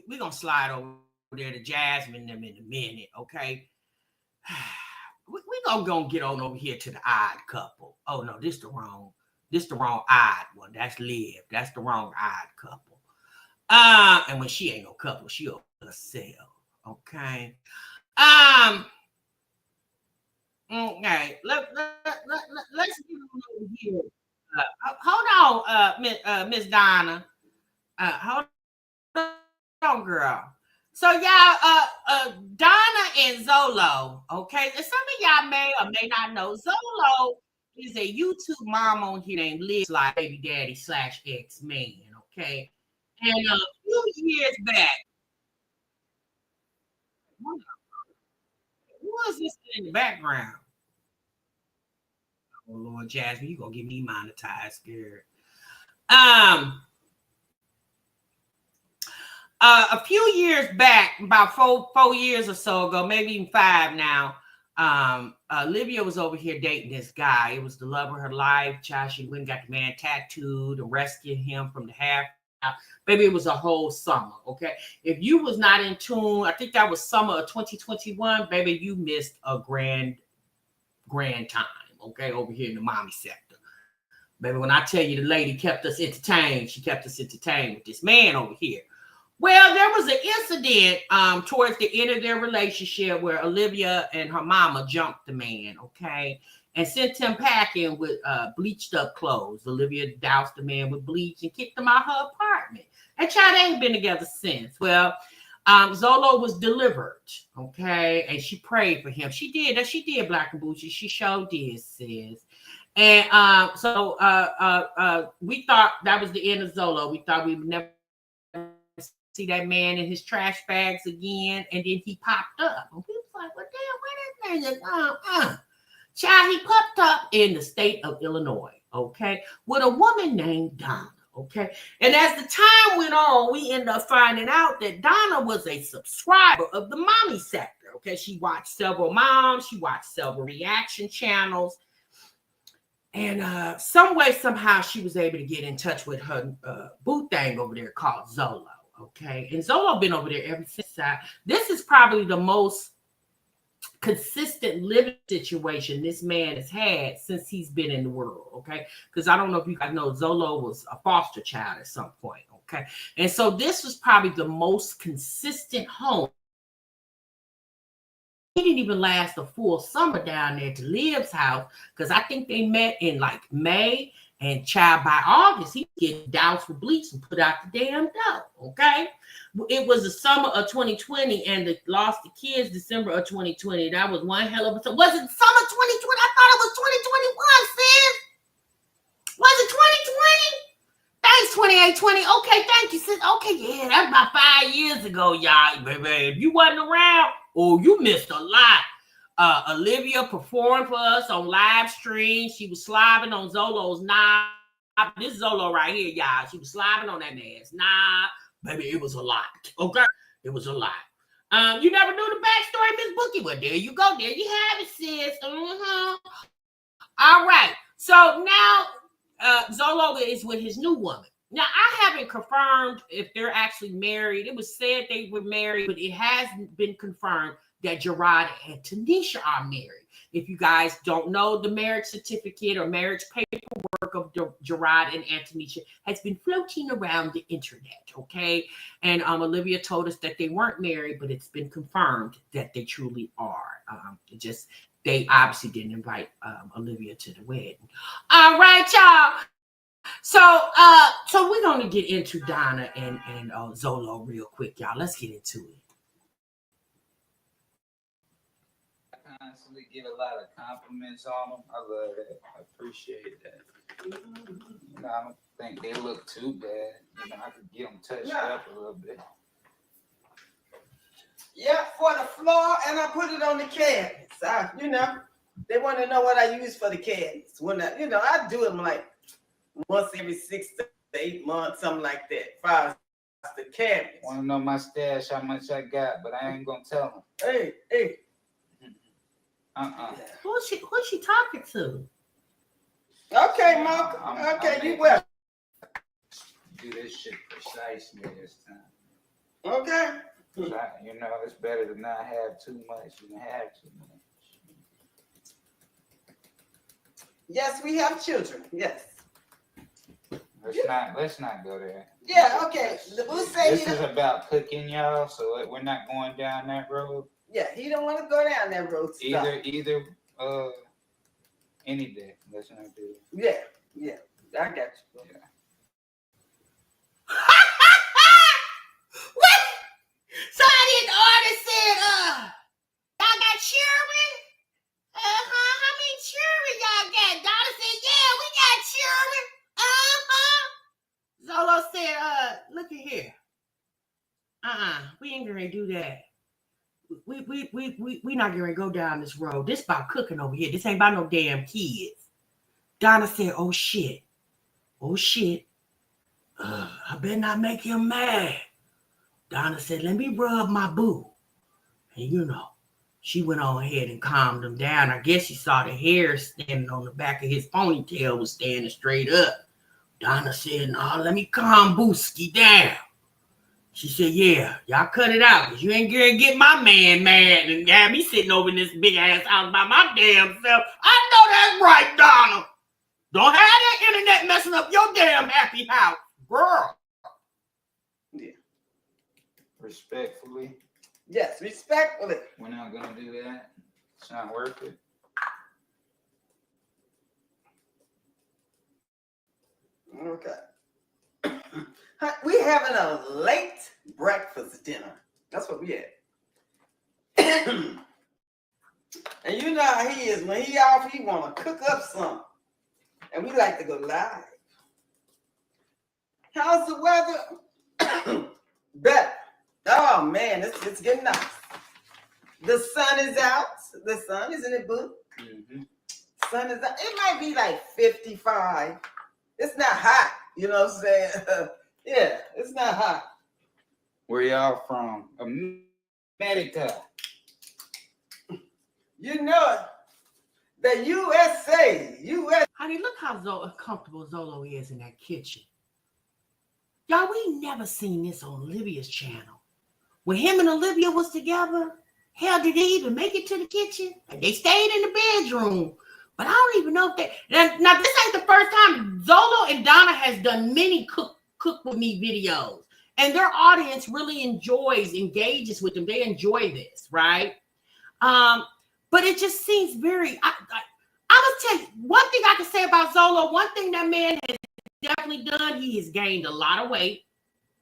S3: we gonna slide over there to Jasmine them in a minute, okay? we gonna get on over here to the odd couple. Oh no, this the wrong odd one. That's Liv. That's the wrong odd couple. And when she ain't no couple, she herself. Okay. Okay. Let's get on over here. Hold on, Miss Donna. Hold on, girl. So y'all, Donna and Zolo, okay? And some of y'all may or may not know, Zolo is a YouTube mom on here named Liv, like baby daddy / ex-man, okay? And a few years back, who is this in the background? Oh Lord, Jasmine, you gonna get me monetized, girl. A few years back, about four years or so ago, maybe even 5 now, Olivia was over here dating this guy. It was the love of her life. Child, she went and got the man tattooed and rescued him from the half. Baby, it was a whole summer, okay? If you was not in tune, I think that was summer of 2021, baby, you missed a grand time, okay, over here in the mommy sector. Baby, when I tell you the lady kept us entertained, she kept us entertained with this man over here. Well, there was an incident towards the end of their relationship where Olivia and her mama jumped the man, okay, and sent him packing with bleached up clothes. Olivia doused the man with bleach and kicked him out her apartment. And child, they ain't been together since. Well, Zolo was delivered, okay, and she prayed for him. She did, Black and Bougie. She sure did, sis. And so we thought that was the end of Zolo. We thought we would never see that man in his trash bags again, and then he popped up. And we was like, well, damn, where this nigga? Child, he popped up in the state of Illinois, okay, with a woman named Donna, okay. And as the time went on, we ended up finding out that Donna was a subscriber of the mommy sector, okay. She watched several moms, she watched several reaction channels. And some way, somehow, she was able to get in touch with her boo thing over there called Zolo, okay? And Zolo been over there ever since. This is probably the most consistent living situation this man has had since he's been in the world, okay? Because I don't know if you guys know, Zolo was a foster child at some point, okay? And so this was probably the most consistent home. He didn't even last a full summer down there to Liv's house, because I think they met in like May, and child, by August, he get doused with bleach and put out the damn dough, okay? It was the summer of 2020, and they lost the kids December of 2020. That was one hell of a... Was it summer 2020? I thought it was 2021, sis. Was it 2020? Thanks, 2820. Okay, thank you, sis. Okay, yeah, that's about 5 years ago, y'all. Baby, if you wasn't around, oh, you missed a lot. Olivia performed for us on live stream. She was slobbing on Zolo's knob. This is Zolo right here, y'all. She was slobbing on that man's knob. Baby, it was a lot. Okay? It was a lot. You never knew the backstory, Miss Bookie? Well, there you go. There you have it, sis. All right. So now Zolo is with his new woman. Now, I haven't confirmed if they're actually married. It was said they were married, but it hasn't been confirmed that Gerard and Tanisha are married. If you guys don't know, the marriage certificate or marriage paperwork of Gerard and Tanisha has been floating around the internet, okay? And Olivia told us that they weren't married, but it's been confirmed that they truly are. They obviously didn't invite Olivia to the wedding. All right, y'all. So we're going to get into Donna and Zolo real quick, y'all. Let's get into it.
S5: Constantly get a lot of compliments on them. I love that. I appreciate that. You know, I don't think they look too bad. You know, I could get them touched up a little bit.
S6: Yeah, for the floor, and I put it on the cabinets. You know, they want to know what I use for the cabinets. When I do them like once every 6 to 8 months, something like that. As far as the cabinets.
S5: Want to know my stash, how much I got, but I ain't gonna tell them.
S6: Hey.
S3: Who's she talking to?
S6: Okay, Mark. Okay, you well.
S5: Do this shit precisely this time.
S6: Okay.
S5: You know, it's better to not have too much than have too much.
S6: Yes, we have children. Yes.
S5: Let's not go there.
S6: Yeah, okay.
S5: This is about cooking, y'all, so we're not going down that road.
S6: Yeah, he don't want to go down that road.
S5: Either any day. Let's not do
S6: it. Yeah. I got you.
S5: Yeah.
S3: What? Somebody in the audience said, y'all got children? How many children y'all got? Donna said, yeah, we got children. Zolo said, look at here. We ain't gonna do that. We not gonna go down this road. This about cooking over here. This ain't about no damn kids. Donna said, oh shit. I better not make him mad. Donna said, let me rub my boo. And she went on ahead and calmed him down. I guess she saw the hair standing on the back of his ponytail was standing straight up. Donna said, no, let me calm Booski down. She said, yeah, y'all cut it out. Cause you ain't gonna get my man mad and have me sitting over in this big ass house by my damn self. I know that's right, Donna. Don't have that internet messing up your damn happy house, girl.
S6: Yeah.
S5: Respectfully.
S6: Yes, respectfully.
S5: We're not gonna do that. It's not worth it.
S6: Okay. We having a late breakfast dinner. That's what we had. And you know how he is. When he off, he want to cook up something. And we like to go live. How's the weather? Better. Oh, man, it's getting nice. The sun is out. The sun, isn't it, boo?
S5: Mm-hmm.
S6: Sun is out. It might be like 55. It's not hot. You know what I'm saying? Yeah, it's not hot.
S5: Where y'all from? America.
S6: You know it. The USA.
S3: Honey, look how comfortable Zolo is in that kitchen. Y'all, we never seen this on Olivia's channel. When him and Olivia was together, hell, did they even make it to the kitchen? They stayed in the bedroom. But I don't even know if they... Now, this ain't the first time. Zolo and Donna has done many cook with me videos. And their audience really engages with them. They enjoy this, right? But it just seems very... I must tell you, one thing I can say about Zolo, one thing that man has definitely done, he has gained a lot of weight.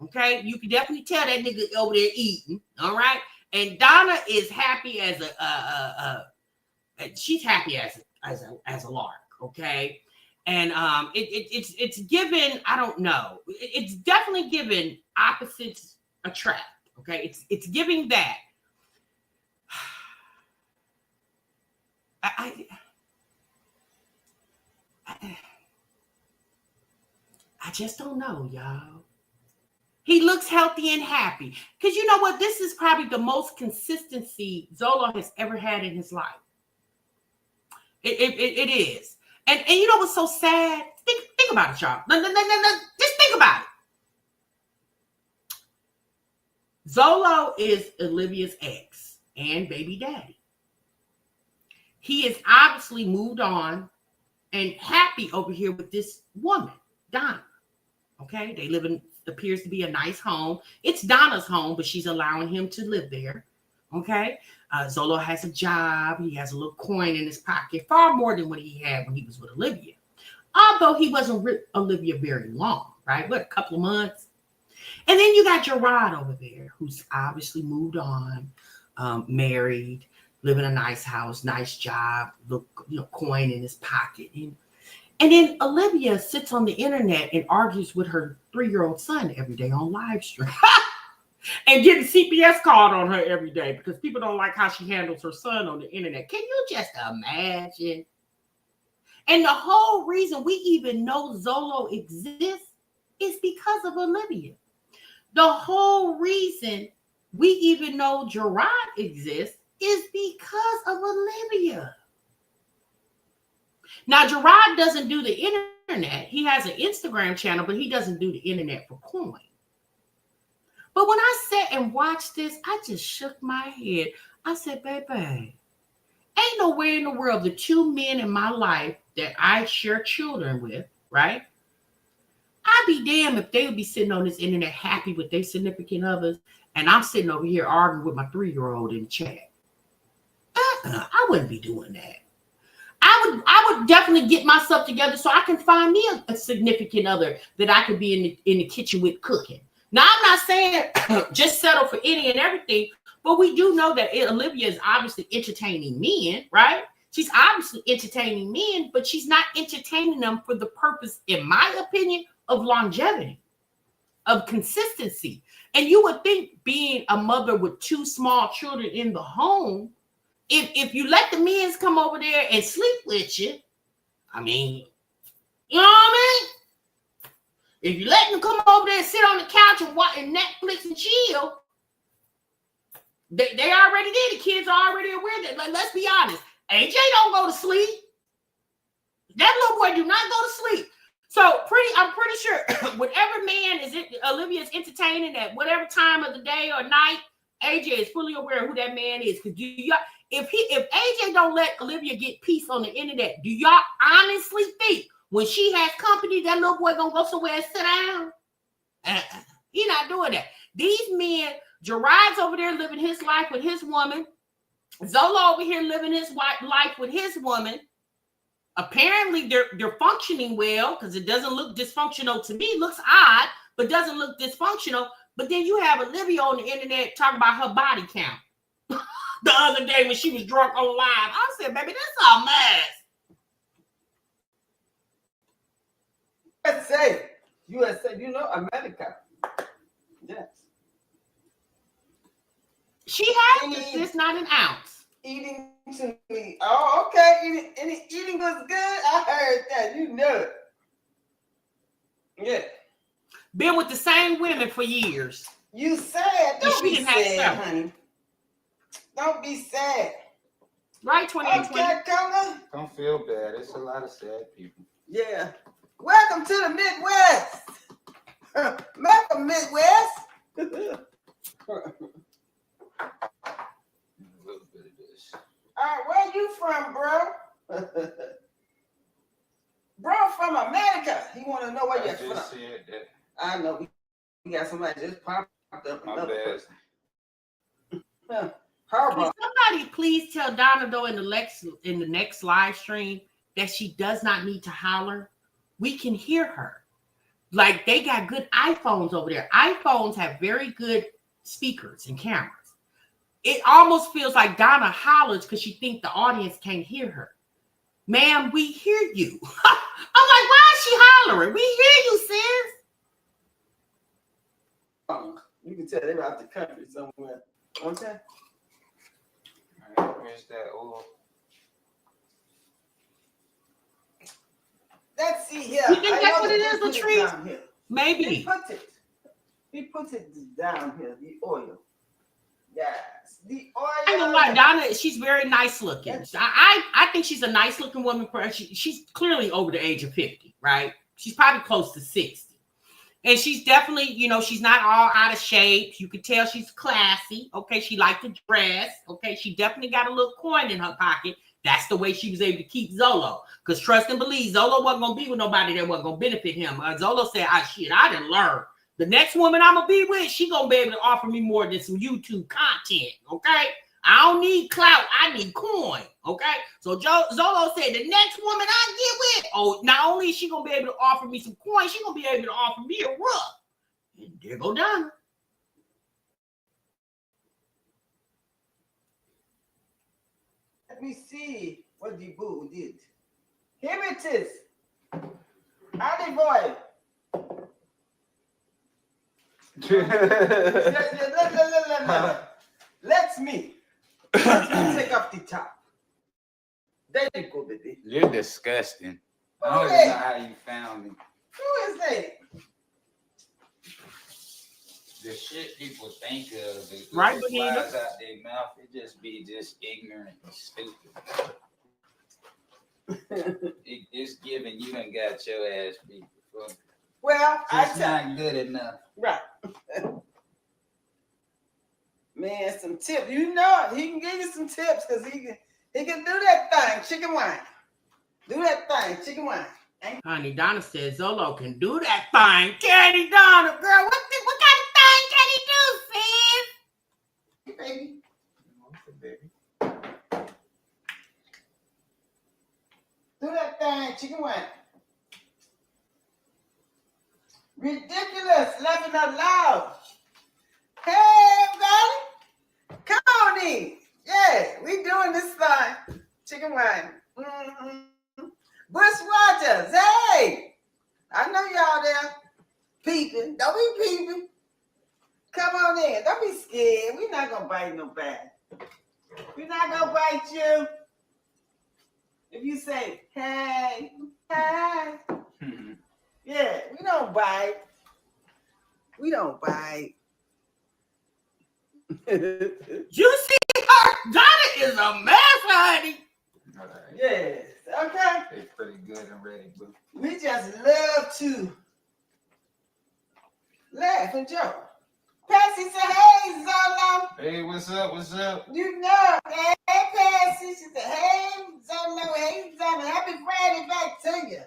S3: Okay? You can definitely tell that nigga over there eating, all right? And Donna is happy as she's happy as a lark, okay? And it's given, I don't know, it's definitely given opposites attract, okay? It's giving that. I just don't know, y'all. He looks healthy and happy. Because you know what? This is probably the most consistency Zolo has ever had in his life. It is. And you know what's so sad? Think about it, y'all. No, just think about it. Zolo is Olivia's ex and baby daddy. He is obviously moved on and happy over here with this woman, Donna. Okay, they live in appears to be a nice home. It's Donna's home, but she's allowing him to live there. Okay, Zolo has a job. He has a little coin in his pocket, far more than what he had when he was with Olivia. Although he wasn't with Olivia very long, right? What, a couple of months? And then you got Gerard over there, who's obviously moved on, married, live in a nice house, nice job, coin in his pocket. And then Olivia sits on the internet and argues with her 3-year-old son every day on live stream. And getting CPS called on her every day because people don't like how she handles her son on the internet. Can you just imagine? And the whole reason we even know Zolo exists is because of Olivia. The whole reason we even know Gerard exists is because of Olivia. Now, Gerard doesn't do the internet. He has an Instagram channel, but he doesn't do the internet for coin. But when I sat and watched this, I just shook my head. I said, baby, ain't nowhere in the world the 2 men in my life that I share children with, right? I'd be damned if they would be sitting on this internet happy with their significant others, and I'm sitting over here arguing with my 3-year-old in the chat. I wouldn't be doing that. I would definitely get myself together so I can find me a significant other that I could be in the kitchen with cooking. Now, I'm not saying just settle for any and everything, but we do know that Olivia is obviously entertaining men, right? She's obviously entertaining men, but she's not entertaining them for the purpose, in my opinion, of longevity, of consistency. And you would think being a mother with 2 small children in the home, if you let the men come over there and sleep with you, I mean, you know what I mean? If you let them come over there and sit on the couch and watch Netflix and chill, they already did. The kids are already aware that. Like, let's be honest. AJ don't go to sleep. That little boy do not go to sleep. So I'm pretty sure whatever man is Olivia is entertaining at whatever time of the day or night, AJ is fully aware of who that man is. Because if AJ don't let Olivia get peace on the internet, do y'all honestly think when she has company, that little boy gonna go somewhere and sit down? He not doing that. These men, Gerard's over there living his life with his woman. Zolo over here living his life with his woman. Apparently, they're functioning well because it doesn't look dysfunctional to me. It looks odd, but doesn't look dysfunctional. But then you have Olivia on the internet talking about her body count. The other day when she was drunk on live, I said, baby, that's a mess.
S6: USA, you know, America. Yes.
S3: She has this, not an ounce.
S6: Eating to me. Oh, okay. Eating was good. I heard that. You know it. Yeah.
S3: Been with the same women for years.
S6: You sad. Don't be sad, honey. Don't be sad.
S3: Right, 2020.
S6: Okay, Connor.
S5: Don't feel bad. It's a lot of sad people.
S6: Yeah. Welcome to the Midwest. Welcome, Midwest.
S5: A little bit of this.
S6: All right, where you from, bro? Bro from America. He want to know where you're from.
S5: Said that.
S6: I know. We got somebody just popped up.
S5: My bad.
S3: Can somebody please tell Donna though in the next live stream that she does not need to holler? We can hear her. Like they got good iPhones over there. iPhones have very good speakers and cameras. It almost feels like Donna hollers because she thinks the audience can't hear her. Ma'am, we hear you. I'm like, why is she hollering? We hear you, sis.
S6: You can tell they're out the country somewhere. Okay.
S5: All right, where's that oil?
S6: Let's see here.
S3: You think that's what it is, Latrice? Maybe.
S6: He puts it down here, the oil. Yes, the oil.
S3: I know why Donna, she's very nice looking. I think she's a nice looking woman. She's clearly over the age of 50, right? She's probably close to 60. And she's definitely, she's not all out of shape. You could tell she's classy. Okay, she liked to dress. Okay, she definitely got a little coin in her pocket. That's the way she was able to keep Zolo. Because trust and believe, Zolo wasn't going to be with nobody that wasn't going to benefit him. Zolo said, I didn't learn. The next woman I'm going to be with, she going to be able to offer me more than some YouTube content, okay? I don't need clout. I need coin, okay? So Zolo said, the next woman I get with, not only is she going to be able to offer me some coin, she going to be able to offer me a rub. And there go Donna.
S6: Let me see what the boo did. Here it is. Olive oil. Let me take off the top. There you go, baby.
S5: You're disgusting. I don't
S6: Okay.
S5: know how you found me.
S6: Who is that?
S5: The shit people think of, it
S3: Right,
S5: flies
S3: Benita?
S5: out their mouth. It just be ignorant and stupid. It's given you done got your ass beat.
S6: Well,
S5: It's not good enough.
S6: right. Man, some tips. You know, he can give you some tips because he can do that thing, chicken wine. Do that thing, chicken wine.
S3: Honey, Donna said Zolo can do that thing. Candy Donna, girl, what kind of thing can he do, sis?
S6: Baby. Do that thing, chicken wine. Ridiculous, laughing out loud. Hey, everybody. Come on in. Yeah, we doing this thing. Chicken wine. Mm-hmm. Bush Waters, hey. I know y'all there. Peeping. Don't be peeping. Come on in. Don't be scared. We're not going to bite nobody. We're not going to bite you. If you say, hey, hey. Yeah, we don't bite. We don't bite.
S3: You see her? Donna is a mess, honey.
S6: Yes, Okay?
S5: They pretty good and ready, boo.
S6: We just love to laugh and joke. Patsy said, hey, Zolo.
S5: Hey, what's up? What's up?
S6: You know, hey, Patsy. She said, hey, Zolo. Hey, Zolo. Happy Friday back to you.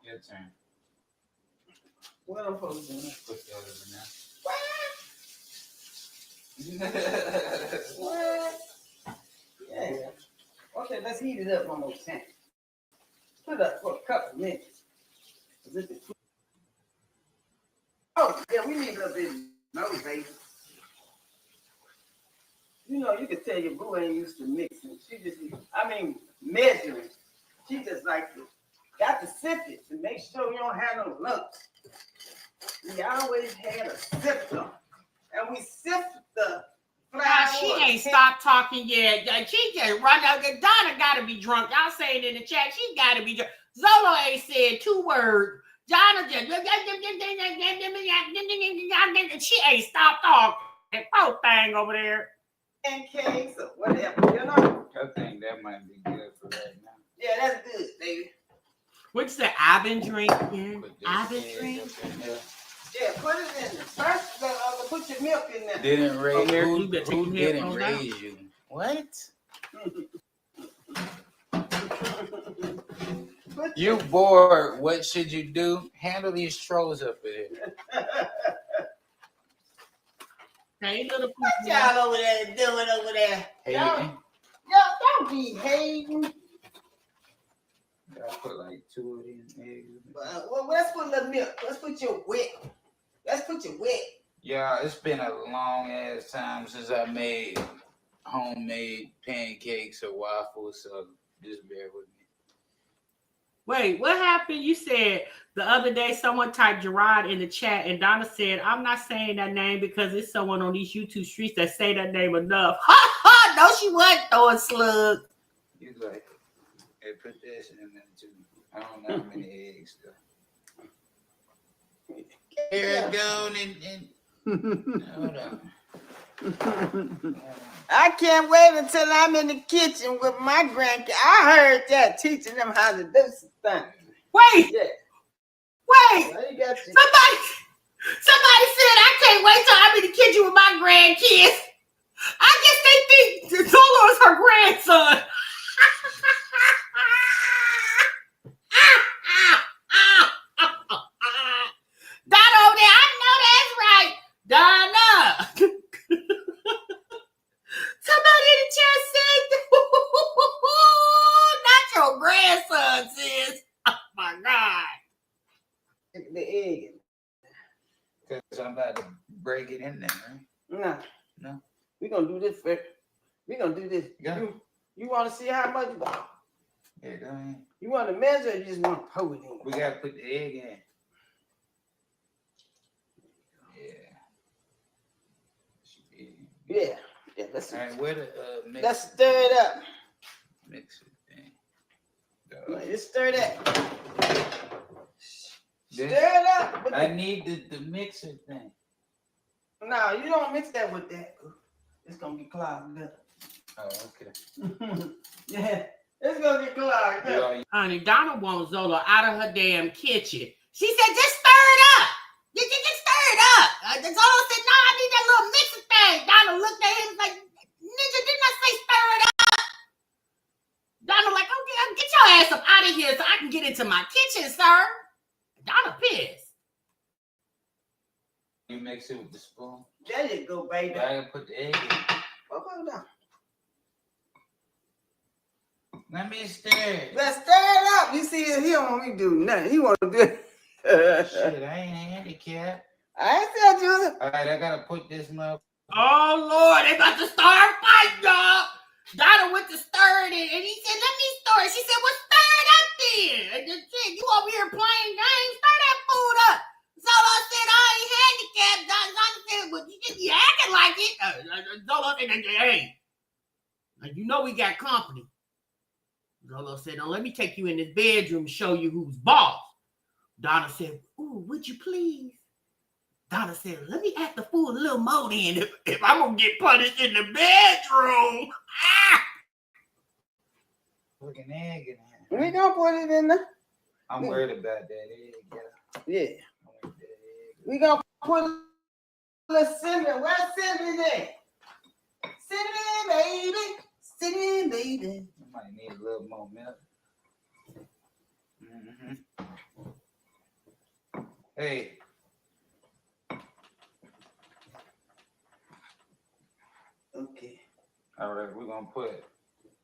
S5: Your turn.
S6: What I'm supposed to do?
S5: Put the other one out.
S6: What? Yeah. Okay, let's heat it up one more time. Put it up for a couple minutes. Oh, yeah, we need a little bit of nose, baby. You know, you can tell your boo ain't used to mixing. She just, measuring. She just like got to sip it to make sure you don't have no lumps. We always had a sifter, and we sift the flour.
S3: Nah, she ain't stopped talking yet. She just run out. Donna got to be drunk. Y'all saying in the chat, she got to be drunk. Zolo ain't said 2 words. Donna just, she ain't stopped talking. That poor thing over there.
S6: Pancakes or whatever, you know.
S5: I think that might be good for right now.
S6: Yeah, that's good, baby.
S3: What's the I've been drinking?
S5: Put this
S3: I've been
S5: egg
S3: drinking.
S5: up in there.
S6: Yeah, put it in there. First, put your milk in there.
S5: Didn't raise
S3: America,
S5: who,
S3: you better take
S5: who
S3: your
S5: didn't
S3: headphones out.
S5: raise you? What? You bored. What should you do? Handle these trolls up here.
S3: Hey, little
S6: What y'all over there doing over there?
S5: Hating.
S6: Y'all don't be hating.
S5: I put like 2 of these eggs.
S6: Well, let's put a little milk. Let's put your wet.
S5: Yeah, it's been a long ass time since I made homemade pancakes or waffles, so just bear with me.
S3: Wait, what happened? You said the other day someone typed Gerard in the chat, and Donna said, I'm not saying that name because it's someone on these YouTube streets that say that name enough. Ha ha! No, she wasn't throwing slugs.
S5: You like, hey, put this in there too. I don't know how many eggs though. Here it go, and hold on.
S6: I can't wait until I'm in the kitchen with my grandkids. I heard that teaching them how to do some things.
S3: Wait,
S6: Yeah.
S3: wait.
S6: Well, you got your-
S3: Somebody said I can't wait till I'm in the kitchen with my grandkids. I guess they think Zolo is her grandson. Donna over there, I know that's right. Donna. Somebody in the chat said, not your grandson, sis. Oh my God.
S6: the egg.
S5: Because I'm about to break it in there, right?
S6: No. We're going to do this first. We're going to do this.
S5: Yeah.
S6: You want to see how much?
S5: Yeah, go ahead.
S6: You want to measure or you just want to pour it in?
S5: We got to put the egg in.
S6: Yeah. Yeah, let's,
S5: All right, where the mix?
S6: let's stir it up.
S5: Mix it thing.
S6: Just stir that. Stir
S5: This-
S6: it up. With
S5: I need the mixer thing.
S6: No, you don't mix that with that. It's going to get clogged up.
S5: Oh, okay.
S6: Yeah, it's going to get clogged up.
S5: Yeah,
S3: Honey, Donna wants Zola out of her damn kitchen. She said, just stir it up. Just stir it up. Zola said, no, I need that little mixer thing. Donna looked at him like, Ninja, didn't I say stir it up? Donna like, okay, get your ass up out of here so I can get into my kitchen, sir. Donna pissed.
S5: you mix it with the spoon.
S6: There you go, baby.
S5: I gotta put the egg in.
S6: Hold on.
S5: Let me stir it.
S6: Let's stir it up. You see, he don't want me to do nothing. He want to do it.
S5: Shit, I ain't handicapped.
S6: I ain't said you was.
S5: All right, I gotta put this mother.
S3: Oh, Lord, they about to start fighting, y'all. Donna went to stir it, and he said, let me stir it. She said, well, stir it up then. And then shit, you over here playing games, stir that food up. Zolo said, I ain't handicapped. Donna said, well, you acting like it. Zolo said, hey, you know we got company. Zolo said, now let me take you in this bedroom and show you who's boss. Donna said, ooh, would you please? Donna said, let me act the fool a little more then if I'm going to get punished in the bedroom. Ah!
S5: Put an egg in there.
S6: We gonna put it in there.
S5: I'm worried about that egg.
S6: Yeah. We gonna put a little cinnamon. Where's cinnamon at? Cinnamon, baby. Cinnamon, baby.
S5: I might need a little more milk. Hey.
S6: Okay.
S5: All right, we're gonna put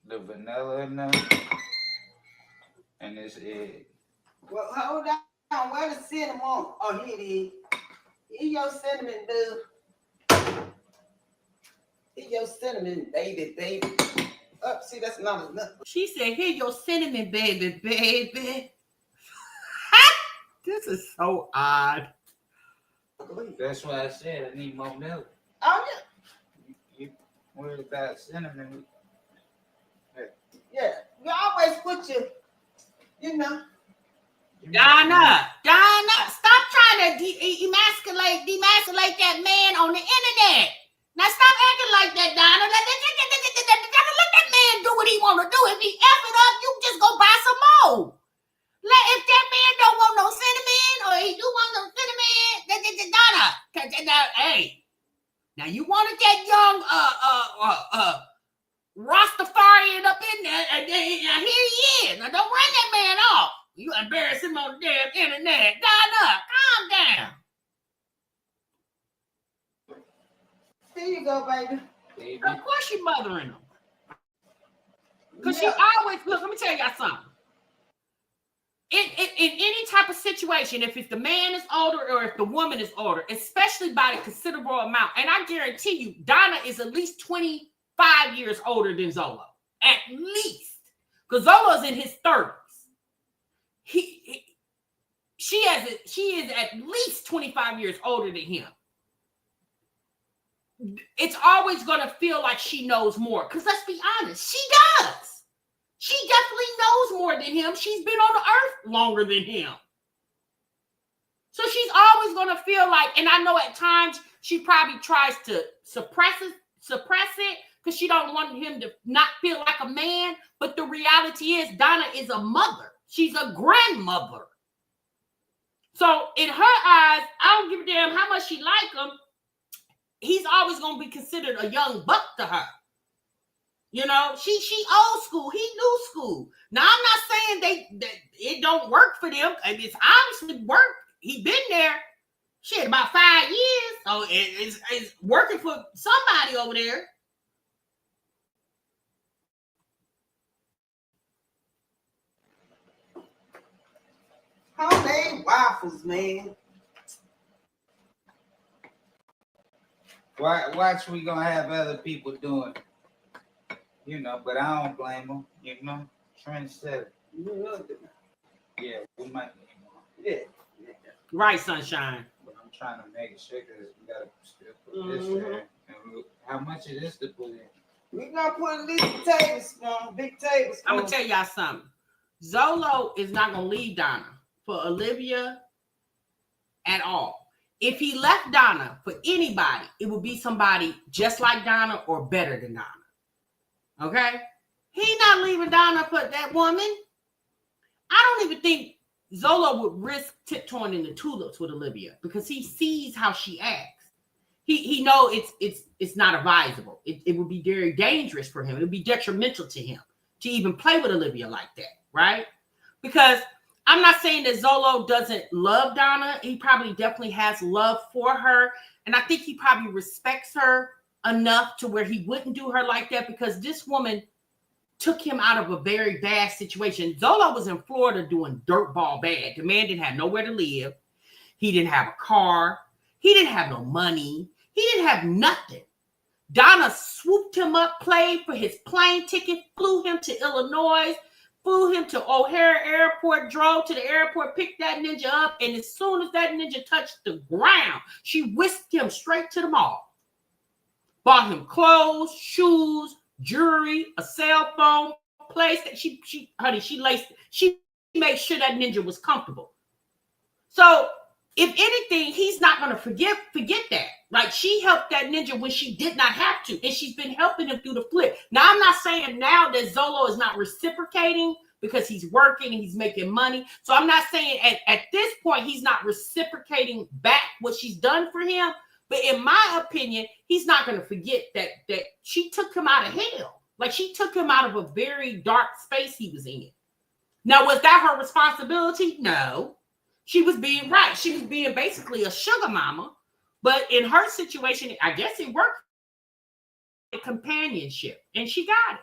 S5: the vanilla in there and this egg.
S6: Well, hold on. Where the cinnamon? Oh, here it is. Here your cinnamon, boo. Here your cinnamon, baby. Oh, see, that's not enough.
S3: She said, here your cinnamon, baby. This is so odd.
S5: That's why I said I need more milk.
S6: Oh,
S5: You worried about cinnamon?
S6: yeah. You always put your, you know.
S3: Donna, stop trying to demasculate that man on the internet. Now stop acting like that, Donna. Let that man do what he want to do. If he F it up, you just go buy some more. If that man don't want no cinnamon or he do want no cinnamon, Donna, hey. Now you wanted that young Rastafarian up in there, and here he is. Now don't run that man off. You embarrass him on the damn internet. Donna, calm down.
S6: Here you go, baby.
S3: Of course she mothering him. Because she always, look, let me tell y'all something. In any type of situation, if the man is older or if the woman is older, especially by a considerable amount, and I guarantee you, Donna is at least 25 years older than Zolo. At least. Because Zolo's in his 30s. She is at least 25 years older than him. It's always going to feel like she knows more. Because let's be honest, she does. She definitely knows more than him. She's been on the earth longer than him. So she's always going to feel like, and I know at times she probably tries to suppress it because she don't want him to not feel like a man. But the reality is Donna is a mother. She's a grandmother. So in her eyes, I don't give a damn how much she like him. He's always going to be considered a young buck to her. You know, she old school. He new school. Now, I'm not saying that it don't work for them. It's obviously worked. He been there, shit, about 5 years. So it's working for somebody over there.
S6: Homemade waffles, man.
S5: Watch, we gonna have other people doing, you know, but I don't blame them, you know. Trendsetter. Yeah, we might need more.
S6: Yeah.
S3: Right, sunshine.
S5: But I'm trying to make sure because we gotta still put this in. And look, how much is this to put in?
S6: We gonna put at least a tablespoon, big tablespoon.
S3: I'm gonna tell y'all something. Zolo is not gonna leave Donna for Olivia at all. If he left Donna for anybody, it would be somebody just like Donna or better than Donna. Okay? He's not leaving Donna for that woman. I don't even think Zolo would risk tiptoeing in the tulips with Olivia because he sees how she acts. He knows it's not advisable. It would be very dangerous for him. It would be detrimental to him to even play with Olivia like that, right? Because I'm not saying that Zolo doesn't love Donna. He probably definitely has love for her. And I think he probably respects her enough to where he wouldn't do her like that because this woman took him out of a very bad situation. Zolo was in Florida doing dirtball bad. The man didn't have nowhere to live. He didn't have a car. He didn't have no money. He didn't have nothing. Donna swooped him up, played for his plane ticket, flew him to Illinois, flew him to O'Hare Airport, drove to the airport, picked that ninja up, and as soon as that ninja touched the ground, she whisked him straight to the mall. Bought him clothes, shoes, jewelry, a cell phone, place that she made sure that ninja was comfortable. So if anything, he's not going to forget that. Like she helped that ninja when she did not have to, and she's been helping him through the flip. Now, I'm not saying now that Zolo is not reciprocating because he's working and he's making money. So I'm not saying at this point he's not reciprocating back what she's done for him. But in my opinion, he's not going to forget that she took him out of hell. Like, she took him out of a very dark space he was in. Now, was that her responsibility? No. She was being right. She was being basically a sugar mama. But in her situation, I guess it worked. Companionship. And she got it.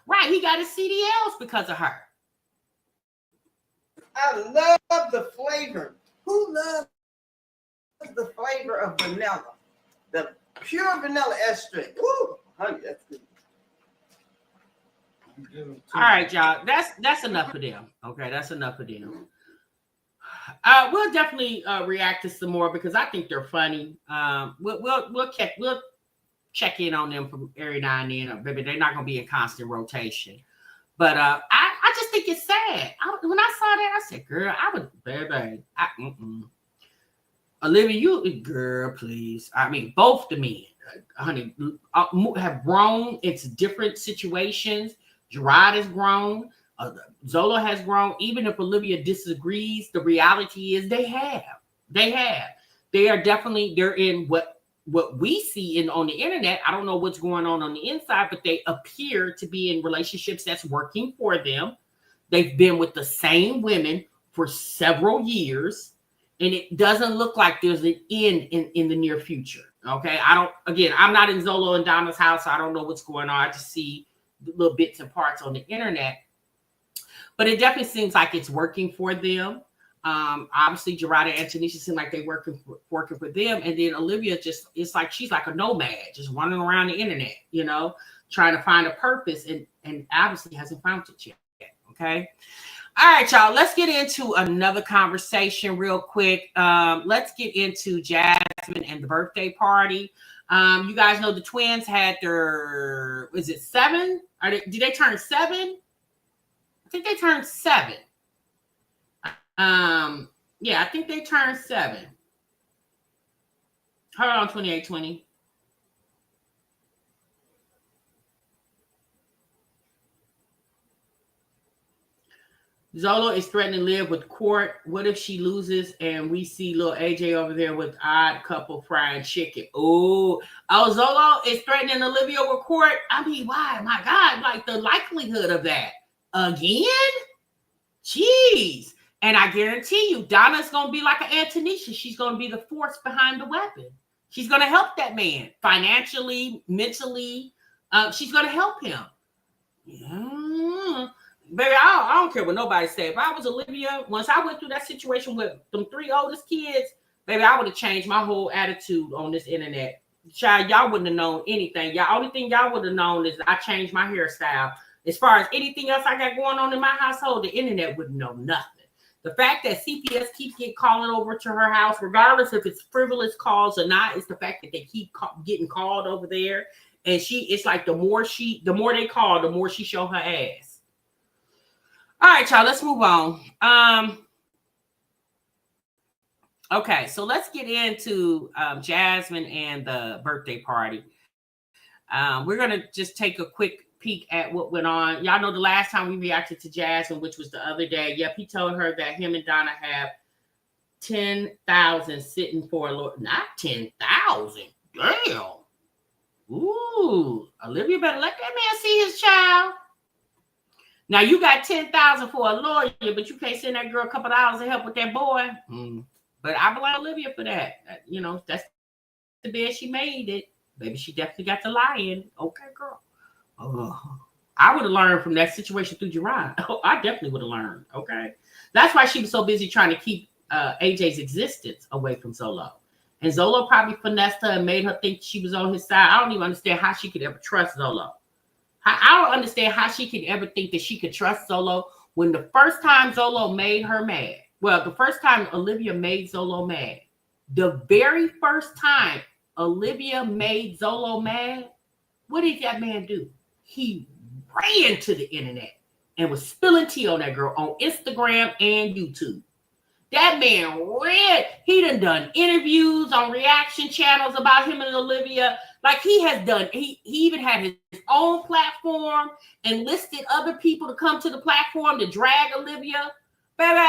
S3: Right. He got his CDLs because of her.
S6: I love the flavor. Who loves the flavor of vanilla? The pure vanilla extract. Woo, honey, that's good.
S3: All right, y'all. That's enough of them. Okay, that's enough of them. We'll definitely react to some more because I think they're funny. We'll check in on them from every now and then. Baby, they're not gonna be in constant rotation. But I just think it's sad. When I saw that, I said, "Girl, I would, baby, Olivia, you girl, please." I mean, both the men, honey, have grown into different situations. Gerard has grown. Zolo has grown. Even if Olivia disagrees, the reality is they have. They are definitely, they're in what we see on the internet. I don't know what's going on the inside, but they appear to be in relationships that's working for them. They've been with the same women for several years, and it doesn't look like there's an end in the near future. Okay. I'm not in Zolo and Donna's house. So I don't know what's going on. I just see little bits and parts on the internet, but it definitely seems like it's working for them. Obviously Gerard and Antonisha seem like they're working for them. And then Olivia it's like, she's like a nomad, just running around the internet, trying to find a purpose and obviously hasn't found it yet. Okay. All right, y'all, let's get into another conversation real quick. Let's get into Jasmine and the birthday party. You guys know the twins had their, is it 7? Did they turn 7? I think they turned 7. Yeah, I think they turned 7. Hold on, 2820. Zolo is threatening Liv with court. What if she loses and we see little AJ over there with odd couple frying chicken? Oh, Zolo is threatening Olivia with court. I mean, why? My God, like the likelihood of that again? Jeez. And I guarantee you, Donna's going to be like an Antonisha. She's going to be the force behind the weapon. She's going to help that man financially, mentally. She's going to help him. Yeah. Baby, I don't care what nobody say. If I was Olivia, once I went through that situation with them 3 oldest kids, baby, I would have changed my whole attitude on this internet. Child, y'all wouldn't have known anything. Only thing y'all would have known is I changed my hairstyle. As far as anything else I got going on in my household, the internet wouldn't know nothing. The fact that CPS keeps calling over to her house, regardless if it's frivolous calls or not, it's the fact that they keep getting called over there. And it's like the more they call, the more she show her ass. All right, y'all, let's move on. Okay, so let's get into Jasmine and the birthday party. We're going to just take a quick peek at what went on. Y'all know the last time we reacted to Jasmine, which was the other day. Yep, he told her that him and Donna have 10,000 sitting for a lawyer. Not 10,000. Damn. Ooh, Olivia better let that man see his child. Now, you got 10,000 for a lawyer, but you can't send that girl a couple dollars to help with that boy. But I blame Olivia for that. That's the bed she made it. Baby, she definitely got the lie in. Okay, girl. I would have learned from that situation through Gerard. I definitely would have learned. Okay. That's why she was so busy trying to keep AJ's existence away from Zolo. And Zolo probably finessed her and made her think she was on his side. I don't even understand how she could ever trust Zolo. I don't understand how she could ever think that she could trust Zolo when the first time Zolo made her mad. Well, the first time Olivia made Zolo mad. The very first time Olivia made Zolo mad, what did that man do? He ran to the internet and was spilling tea on that girl on Instagram and YouTube. That man ran. He done interviews on reaction channels about him and Olivia. Like he has done. He even had his own platform and listed other people to come to the platform to drag Olivia. Baby,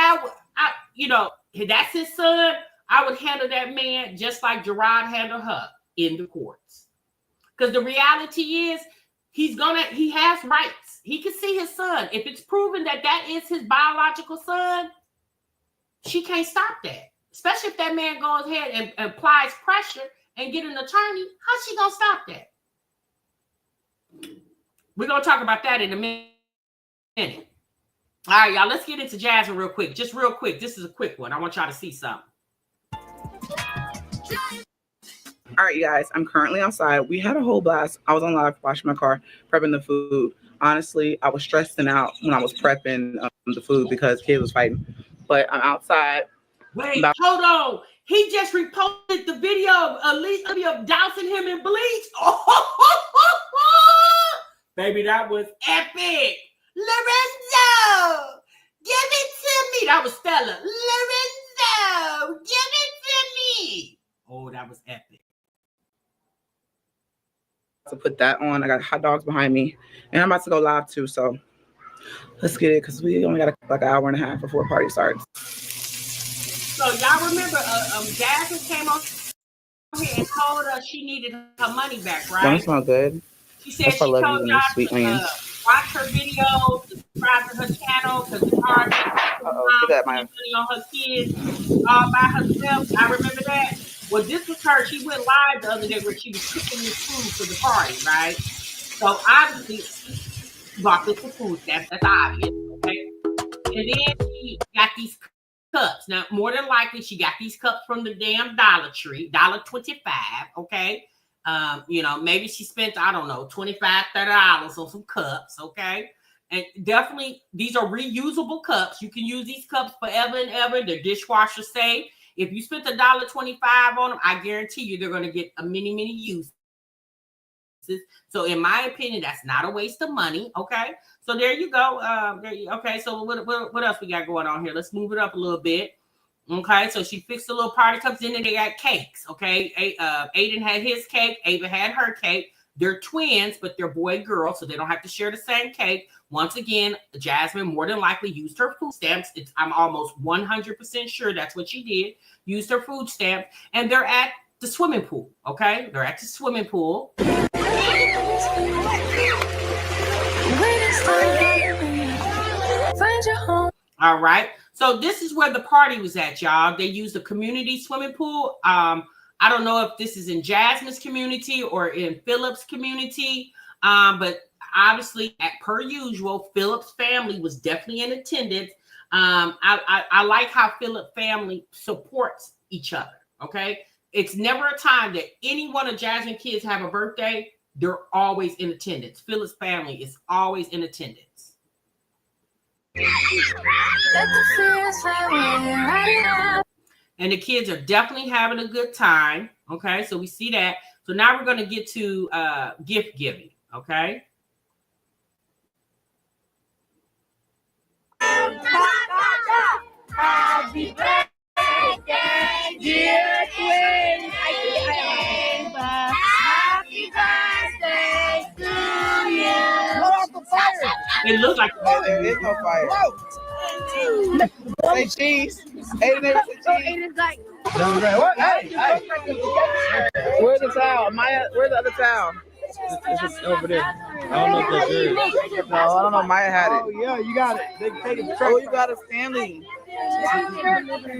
S3: that's his son. I would handle that man just like Gerard handled her in the courts. Because the reality is, he has rights. He can see his son. If it's proven that that is his biological son, she can't stop that. Especially if that man goes ahead and applies pressure and get an attorney, how's she gonna stop that? We're gonna talk about that in a minute. All right, y'all, let's get into Jasmine real quick. Just real quick. This is a quick one. I want y'all to see something.
S7: All right, you guys, I'm currently outside. We had a whole blast. I was on live washing my car, prepping the food. Honestly, I was stressing out when I was prepping the food because kids was fighting. But I'm outside.
S3: Wait, hold on. He just reposted the video of Olivia dousing him in bleach. Baby, that was epic. Lorenzo, give it to me. That was Stella. Lorenzo, give it to me. Oh, that was epic.
S7: To put that on, I got hot dogs behind me, and I'm about to go live too. So let's get it, because we only got like an hour and a half before party starts.
S3: So y'all remember, Jasmine came on here and told us she needed her money back, right?
S7: Don't smell good.
S3: She said she told y'all to watch her videos, subscribe to her channel, because it's hard to get money on her kids all by herself. I remember that. Well, this was her. She went live the other day where she was cooking this food for the party, right? So obviously, she bought this for food. That's obvious, okay? And then she got these cups. Now, more than likely, she got these cups from the damn Dollar Tree, $1.25, okay? Maybe she spent, I don't know, $25, $30 on some cups, okay? And definitely, these are reusable cups. You can use these cups forever and ever. They're dishwasher safe. If you spent $1.25 on them, I guarantee you they're going to get a many uses. So in my opinion, that's not a waste of money, okay? So there you go. Okay, so what else we got going on here? Let's move it up a little bit. Okay, so she fixed the little party cups. Then they got cakes, okay? Aiden had his cake. Ava had her cake. They're twins, but they're boy-girl, so they don't have to share the same cake. Once again, Jasmine more than likely used her food stamps. I'm almost 100% sure that's what she did. Used her food stamps. And they're at the swimming pool, okay? They're at the swimming pool. All right. So this is where the party was at, y'all. They used a community swimming pool. I don't know if this is in Jasmine's community or in Philip's community, but obviously, per usual, Philip's family was definitely in attendance. I like how Philip's family supports each other, okay? It's never a time that any one of Jasmine's kids have a birthday. They're always in attendance. Philip's family is always in attendance. And the kids are definitely having a good time. Okay, so we see that. So now we're going to get to gift giving. Okay.
S8: Happy birthday, dear twins. Happy birthday to you. Blow out the fire.
S3: It looks like
S7: there's no fire. Say cheese. Aiden's like. What? Hey. Where's the towel? Maya, where's the other towel?
S9: It's over there. I don't know if that's yours.
S7: No, I don't know. Maya had it.
S9: Oh, yeah, you got it. They can take it.
S7: Oh, you got it, Stanley.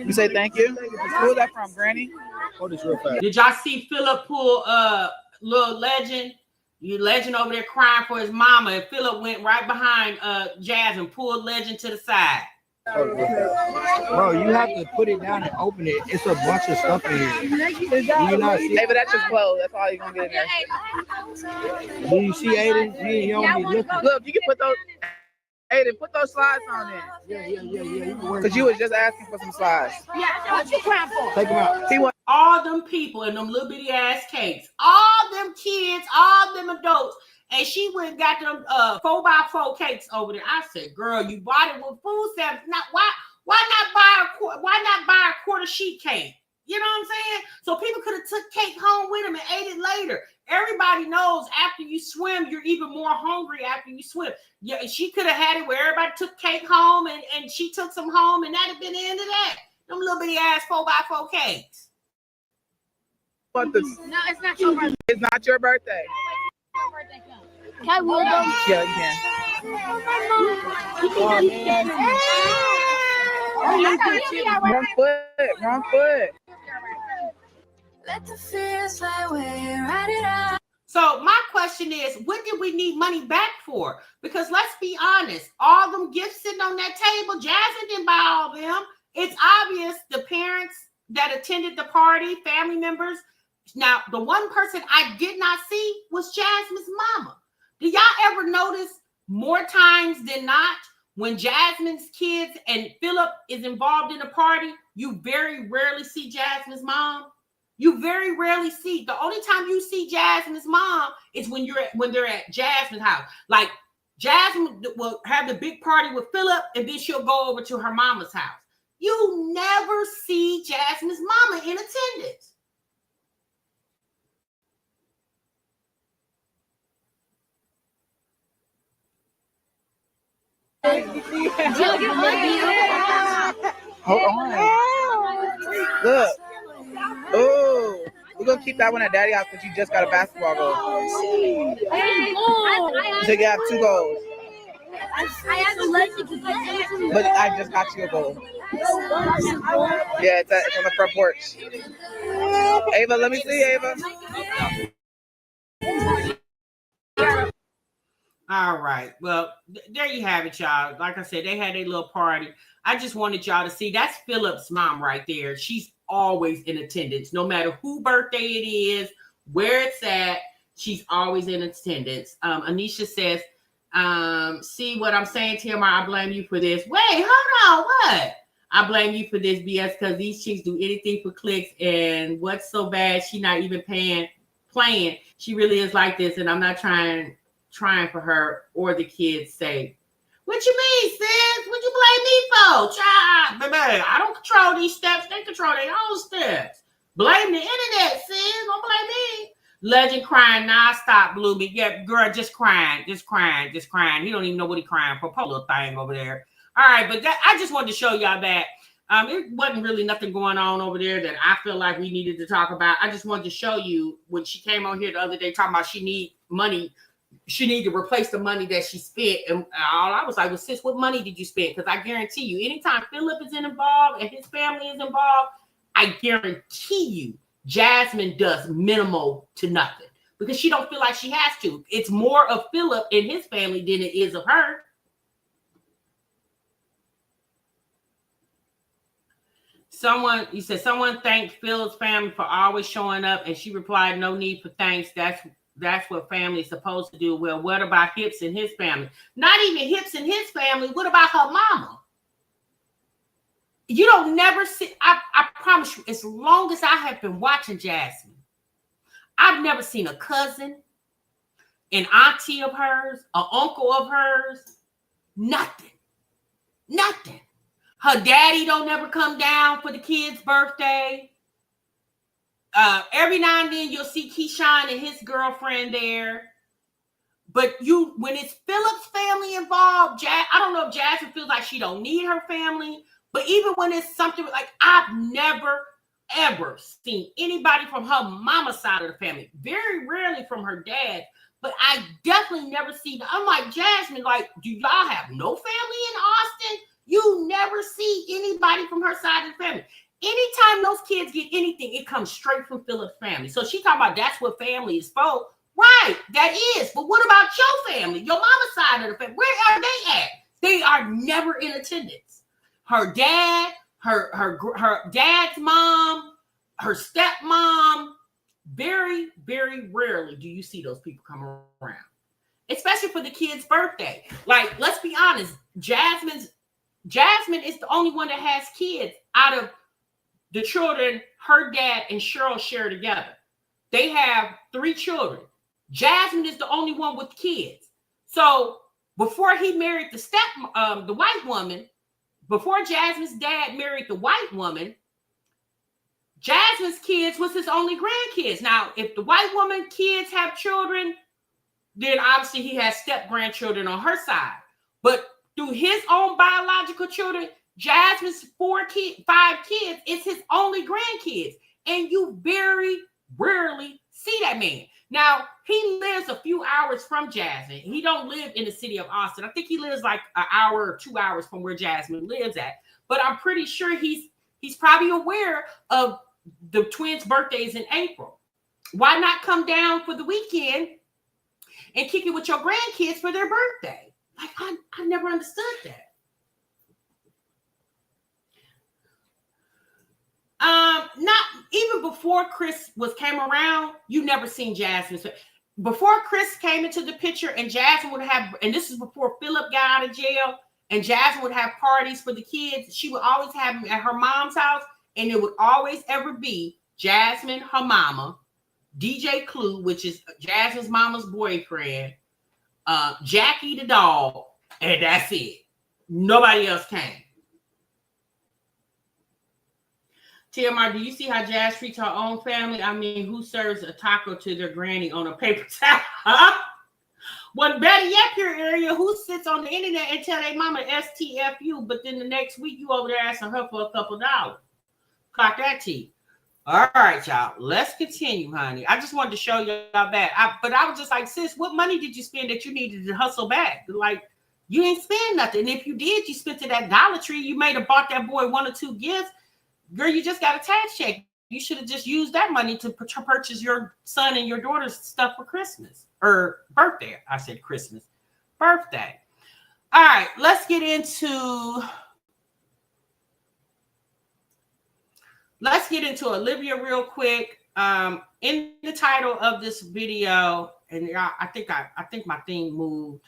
S7: You say thank you? Who's that from, Granny?
S9: Hold this real fast.
S3: Did y'all see Philip pull little Legend? Legend over there crying for his mama, and Philip went right behind Jazz and pulled Legend to the side.
S9: Bro, you have to put it down and open it. It's a bunch of stuff in here. Do you not see?
S7: Hey, but that's just clothes. That's all you're gonna get in there.
S9: Do you see Aiden? He don't be looking.
S7: Look, you can put those. Aiden, put those slides on there.
S9: Yeah.
S7: Because you was just asking for some slides.
S8: Yeah, what you crying for?
S9: Take them out.
S3: All them people in them little bitty ass cakes, all them kids, all them adults, and she went and got them 4x4 cakes over there. I said, "Girl, you bought it with food stamps. Why not buy a quarter sheet cake? You know what I'm saying? So people could have took cake home with them and ate it later. Every everybody knows after you swim, you're even more hungry after you swim. Yeah, she could have had it where everybody took cake home and she took some home, and that'd have been the end of that. Them little bitty ass 4x4 cakes.
S7: But the,
S8: No, it's not your birthday.
S7: it's not your birthday.
S8: Okay, we'll go.
S7: Yeah, you can. Wrong foot. Wrong foot.
S1: Let the fears fly away, ride it out.
S3: So my question is, what did we need money back for? Because let's be honest, all them gifts sitting on that table, Jasmine didn't buy all of them. It's obvious the parents that attended the party, family members. Now, the one person I did not see was Jasmine's mama. Do y'all ever notice more times than not when Jasmine's kids and Philip is involved in a party, you very rarely see Jasmine's mom? You very rarely see. The only time you see Jasmine's mom is when they're at Jasmine's house. Like Jasmine will have the big party with Philip, and then she'll go over to her mama's house. You never see Jasmine's mama in attendance.
S7: Hold on. Look. Oh, we're gonna keep that one at Daddy house because you just got a basketball goal. So you have 2 goals. But I just got you a goal. Yeah, it's on the front porch. Ava, let me see, Ava.
S3: All right. Well, there you have it, y'all. Like I said, they had a little party. I just wanted y'all to see that's Philip's mom right there. She's always in attendance, no matter who birthday it is, where it's at. She's always in attendance. Anisha says, see what I'm saying, Tamara? I blame you for this. Wait, hold on. What? I blame you for this BS because these chicks do anything for clicks. And what's so bad? She not even playing. She really is like this. And I'm not trying for her or the kids' sake. What you mean, sis? What you blame me for? Child, baby, I don't control these steps. They control their own steps. Blame the internet, sis. Don't blame me. Legend crying non-stop, Bluey. Yeah, girl, just crying. He don't even know what he's crying for. Poor little thing over there. All right, but I just wanted to show y'all that. It wasn't really nothing going on over there that I feel like we needed to talk about. I just wanted to show you when she came on here the other day talking about she need money. She need to replace the money that she spent. And all I was like, well, sis, what money did you spend? Because I guarantee you, anytime Philip is involved and his family is involved, I guarantee you, Jasmine does minimal to nothing because she don't feel like she has to. It's more of Philip and his family than it is of her. Someone thanked Phil's family for always showing up, and she replied, no need for thanks. That's what family is supposed to do. Well, what about Hips and his family? Not even Hips and his family. What about her mama? You don't never see, I promise you, as long as I have been watching Jasmine, I've never seen a cousin, an auntie of hers, an uncle of hers, nothing. Her daddy don't ever come down for the kid's birthday. Every now and then you'll see Keyshawn and his girlfriend there. But when it's Philip's family involved, I don't know if Jasmine feels like she don't need her family. But even when it's something like, I've never, ever seen anybody from her mama's side of the family. Very rarely from her dad. But I definitely never see. I'm like, Jasmine, like, do y'all have no family in Austin? You never see anybody from her side of the family. Anytime those kids get anything, it comes straight from Philip's family. So she talking about that's what family is for. Right, that is. But what about your family, your mama's side of the family? Where are they at? They are never in attendance. Her dad, her dad's mom, her stepmom. Very, very rarely do you see those people come around, especially for the kid's birthday. Like, let's be honest, Jasmine is the only one that has kids out of the children her dad and Cheryl share together. They have 3 children. Jasmine is the only one with kids. So before he married the white woman, before Jasmine's dad married the white woman, Jasmine's kids was his only grandkids. Now, if the white woman kids have children, then obviously he has step-grandchildren on her side. But through his own biological children, Jasmine's 5 kids is his only grandkids. And you very rarely see that man. Now, he lives a few hours from Jasmine. He don't live in the city of Austin. I think he lives like an hour or 2 hours from where Jasmine lives at. But I'm pretty sure he's probably aware of the twins' birthdays in April. Why not come down for the weekend and kick it with your grandkids for their birthday? Like, I never understood that. Not even before Chris came around, you never seen Jasmine. Before Chris came into the picture, and Jasmine would have, and this is before Philip got out of jail, and Jasmine would have parties for the kids. She would always have them at her mom's house, and it would always ever be Jasmine, her mama, DJ Clue, which is Jasmine's mama's boyfriend, Jackie the dog, and that's it. Nobody else came. TMR, do you see how Jazz treats her own family? I mean, who serves a taco to their granny on a paper towel? Huh? Well, better yet, pure area, who sits on the internet and tell their mama STFU, but then the next week you over there asking her for a couple dollars. Clock that T. All right, y'all. Let's continue, honey. I just wanted to show y'all that. But I was just like, sis, what money did you spend that you needed to hustle back? Like, you ain't spend nothing. And if you did, you spent it at Dollar Tree. You may have bought that boy 1 or 2 gifts. Girl, you just got a tax check. You should have just used that money to purchase your son and your daughter's stuff for Christmas or birthday. I said Christmas, birthday. All right, let's get into Olivia real quick. In the title of this video, and I think my thing moved.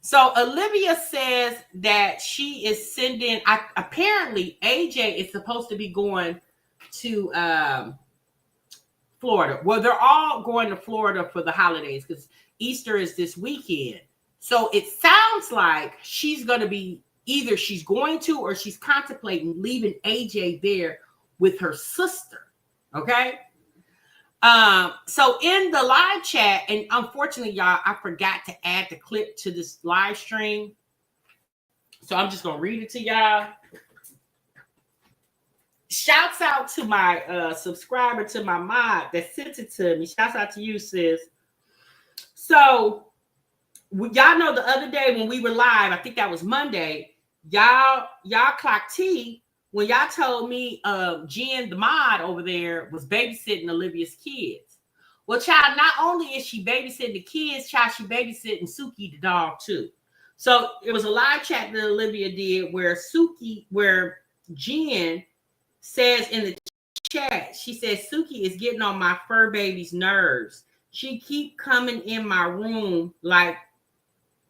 S3: So Olivia says that she is sending, apparently AJ is supposed to be going to Florida. Well, they're all going to Florida for the holidays because Easter is this weekend. So it sounds like she's going to be, either she's going to or she's contemplating leaving AJ there with her sister. Okay. So in the live chat, and unfortunately, y'all, I forgot to add the clip to this live stream. So I'm just going to read it to y'all. Shouts out to my subscriber, to my mod that sent it to me. Shouts out to you, sis. So y'all know the other day when we were live, I think that was Monday, y'all clocked T when y'all told me Jen, the mod over there, was babysitting Olivia's kids. Well, child, not only is she babysitting the kids, child, she babysitting Suki, the dog, too. So it was a live chat that Olivia did where Jen says in the chat, she says, Suki is getting on my fur baby's nerves. She keep coming in my room like,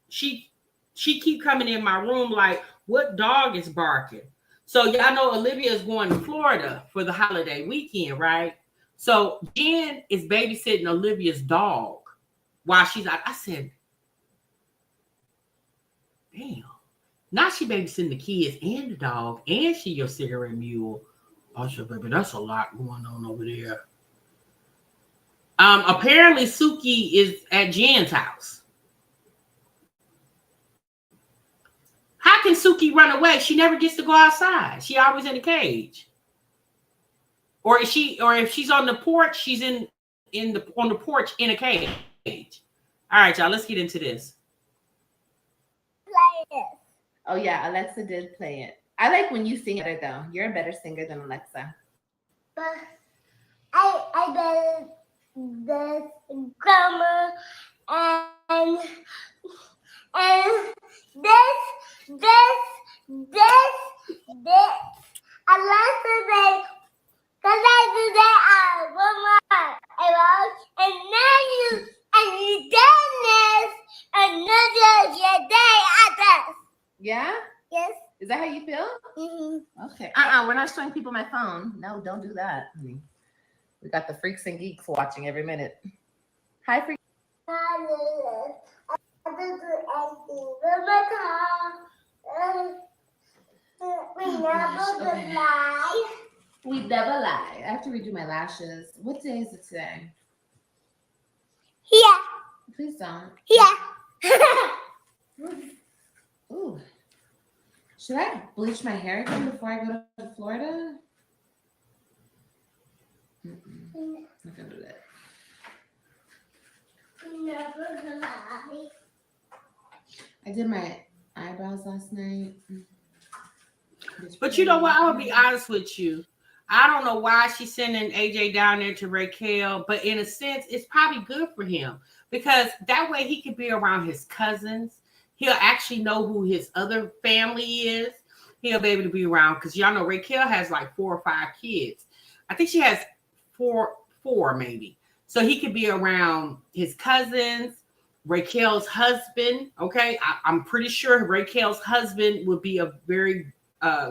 S3: she keep coming in my room like, what dog is barking? So y'all know Olivia is going to Florida for the holiday weekend, right? So Jen is babysitting Olivia's dog while she's out. I said, damn. Now she babysitting the kids and the dog, and she your cigarette mule. I said, baby, that's a lot going on over there. Apparently Suki is at Jen's house. How can Suki run away? She never gets to go outside. She always in a cage. Or if she's on the porch, she's on the porch in a cage. All right, y'all, let's get into this.
S8: Play it. Oh yeah, Alexa did play it. I like when you sing it though. You're a better singer than Alexa. But I better this grammar and this. Alexa say, cause I do that one more, and then you done this another day after. Yeah? Yes. Is that how you feel? Mm-hmm. Okay. We're not showing people my phone. No, don't do that. We got the freaks and geeks watching every minute. Hi, freaks. I do anything with my car. We never lie.
S3: We never lie. I have to redo my lashes. What day is it today?
S8: Yeah.
S3: Please don't.
S8: Yeah.
S3: Ooh. Should I bleach my hair again before I go to Florida? I'm not gonna do that.
S8: Never lie.
S3: I did my eyebrows last night. But you know what? I'm gonna be honest with you. I don't know why she's sending AJ down there to Raquel, but in a sense, it's probably good for him because that way he can be around his cousins. He'll actually know who his other family is. He'll be able to be around because y'all know Raquel has like 4 or 5 kids. I think she has four maybe. So he could be around his cousins, Raquel's husband. Okay, I'm pretty sure Raquel's husband would be a very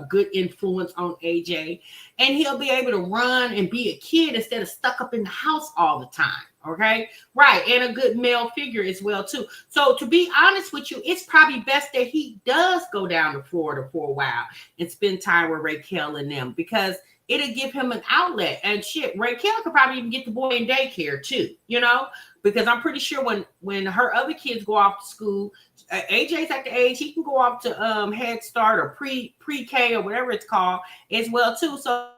S3: good influence on AJ, and he'll be able to run and be a kid instead of stuck up in the house all the time. Okay, right, and a good male figure as well too. So to be honest with you, it's probably best that he does go down to Florida for a while and spend time with Raquel and them because it'll give him an outlet. And shit, Raquel could probably even get the boy in daycare too, you know, because I'm pretty sure when her other kids go off to school, AJ's at the age he can go off to Head Start or pre-K or whatever it's called as well too. So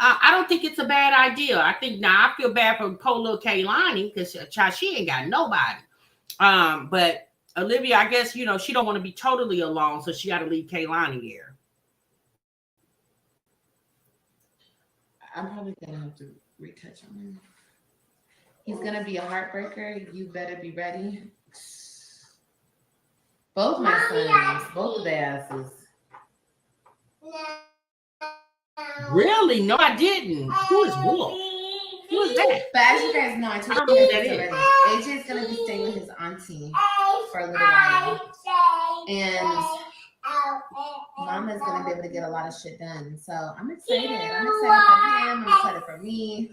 S3: I don't think it's a bad idea. I think now I feel bad for poor little Kaylani because she ain't got nobody. But Olivia, I guess you know she don't want to be totally alone, so she got to leave Kaylani there. I'm probably gonna have to retouch on him. He's gonna be a heartbreaker. You better be ready. Both my sons, both of their asses. Really? No, I didn't. Who is Wolf? Who is that? But as you guys know, I told you guys already. AJ is gonna be staying with his auntie for a little while, and Mama's gonna be able to get a lot of shit done. So I'm excited. I'm excited for him. I'm excited for me.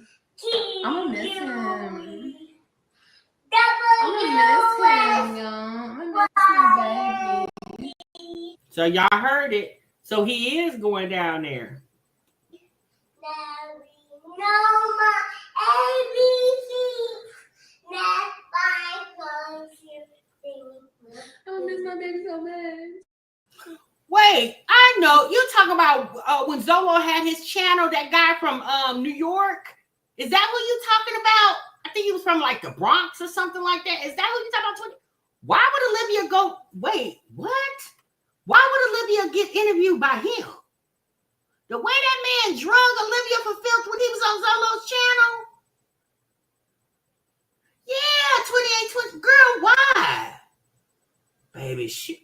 S3: I'm gonna miss him. I'm gonna miss him, y'all. I'm gonna miss my baby. So y'all heard it. So he is going down there. I miss my baby so much. Wait, I know you're talking about when Zolo had his channel. That guy from New York. Is that what you're talking about? I think he was from like the Bronx or something like that. Is that what you're talking about? Why would Olivia go? Wait, what? Why would Olivia get interviewed by him? The way that man drug Olivia for filth when he was on Zolo's channel? Yeah, 28, girl, why? Baby, shit.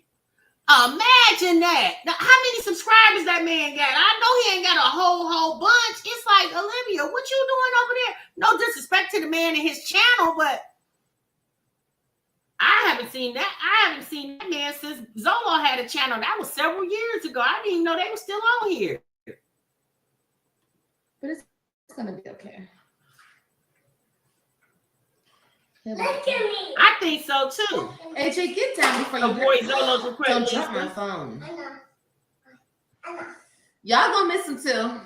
S3: Imagine that. Now, how many subscribers that man got? I know he ain't got a whole bunch. It's like, Olivia, what you doing over there? No disrespect to the man and his channel, but I haven't seen that. I haven't seen that man since Zolo had a channel. That was several years ago. I didn't even know they were still on here. But it's gonna be okay.
S8: Look at me.
S3: I think so too. AJ, get down before you avoid Zolo's request. Don't drop my phone.
S8: I know.
S3: Y'all gonna miss him too.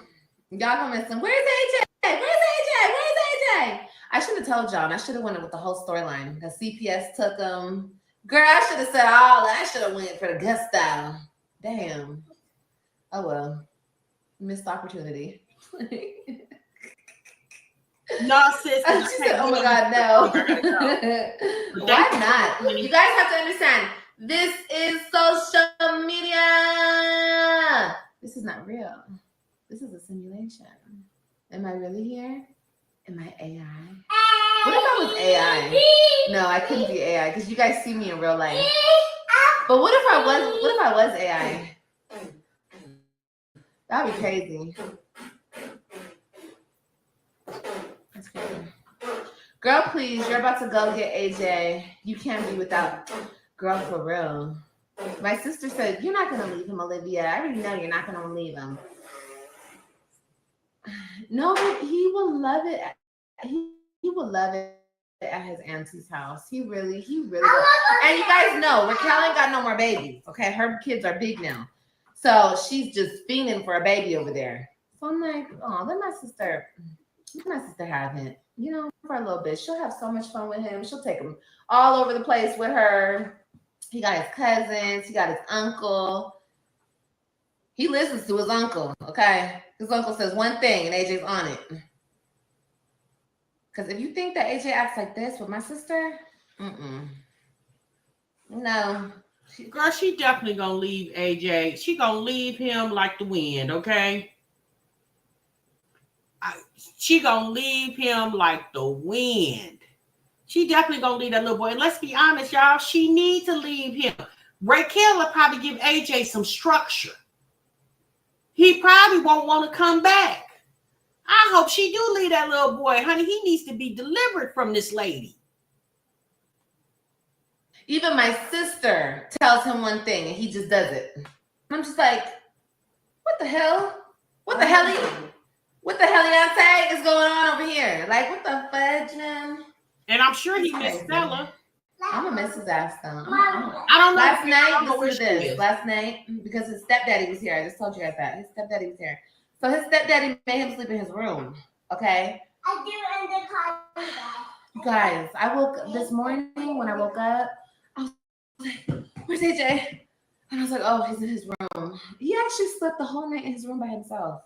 S3: Y'all gonna miss him. Where's AJ? Where's AJ? Where's AJ? I should have told y'all. I should have went with the whole storyline because CPS took him. Girl, I should have said all that. I should have went for the gusto. Damn. Oh well. Missed opportunity. No, sis. She said, oh my God, no. Why not? You guys have to understand, this is social media. This is not real. This is a simulation. Am I really here? Am I AI? What if I was AI? No, I couldn't be AI because you guys see me in real life. But what if I was AI? That'd be crazy. That's crazy. Girl, please, you're about to go get AJ. You can't be without girl for real. My sister said, you're not going to leave him, Olivia. I already know you're not going to leave him. No, but he will love it. He will love it.
S10: at his auntie's house. He really. And you guys know Raquel ain't got no more babies. Okay, her kids are big now, so she's just fiending for a baby over there. So I'm like, oh, let my sister have him. You know, for a little bit. She'll have so much fun with him. She'll take him all over the place with her. He got his cousins. He got his uncle. He listens to his uncle. Okay, his uncle says one thing and AJ's on it. Because if you think that AJ acts like this with my sister, no.
S3: Girl, she definitely gonna leave AJ. She gonna leave him like the wind, okay? She gonna leave him like the wind. She definitely gonna leave that little boy. And let's be honest, y'all, she needs to leave him. Raquel will probably give AJ some structure. He probably won't want to come back. I hope she do leave that little boy. Honey, he needs to be delivered from this lady.
S10: Even my sister tells him one thing and he just does it. I'm just like, what the hell? What the hell is going on over here? Like, what the fudge, man?
S3: And I'm sure he missed Stella.
S10: I'm gonna miss his ass though.
S3: I don't know.
S10: Last night, listen to this. Last night, because his stepdaddy was here. I just told you guys that. His stepdaddy was here. So his stepdaddy made him sleep in his room. Okay? Guys, this morning when I woke up, I was like, where's AJ? And I was like, oh, he's in his room. He actually slept the whole night in his room by himself.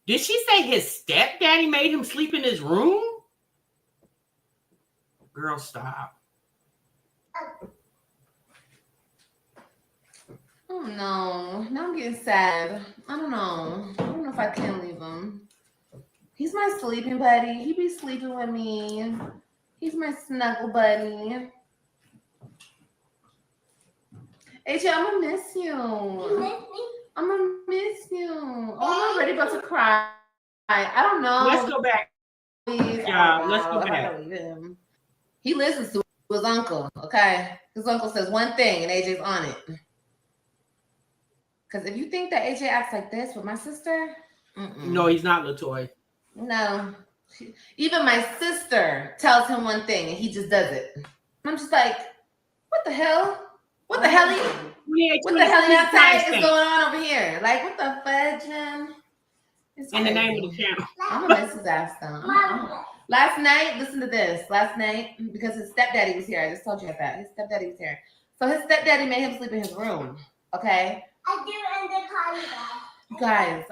S3: Did she say his stepdaddy made him sleep in his room? Girl, stop.
S10: Oh no. Now I'm getting sad. I don't know if I can leave him. He's my sleeping buddy. He be sleeping with me. He's my snuggle buddy. AJ, I'm gonna miss you. You miss me? I'm gonna miss you. Oh, I'm already about to cry. I don't know.
S3: Let's go back.
S10: Please.
S3: Yeah, let's go back.
S10: He listens to his uncle, okay? His uncle says one thing and AJ's on it. Because if you think that AJ acts like this with my sister,
S3: no, he's not, LaToya.
S10: No. Even my sister tells him one thing and he just does it. I'm just like, what the hell? What the hell? What the hell is going on over here? Like, what the fudge, man?
S3: In the name of the channel.
S10: I'm gonna miss his ass though. Last night, listen to this. Last night, because his stepdaddy was here. I just told you that. His stepdaddy was here. So his stepdaddy made him sleep in his room. Okay? Guys,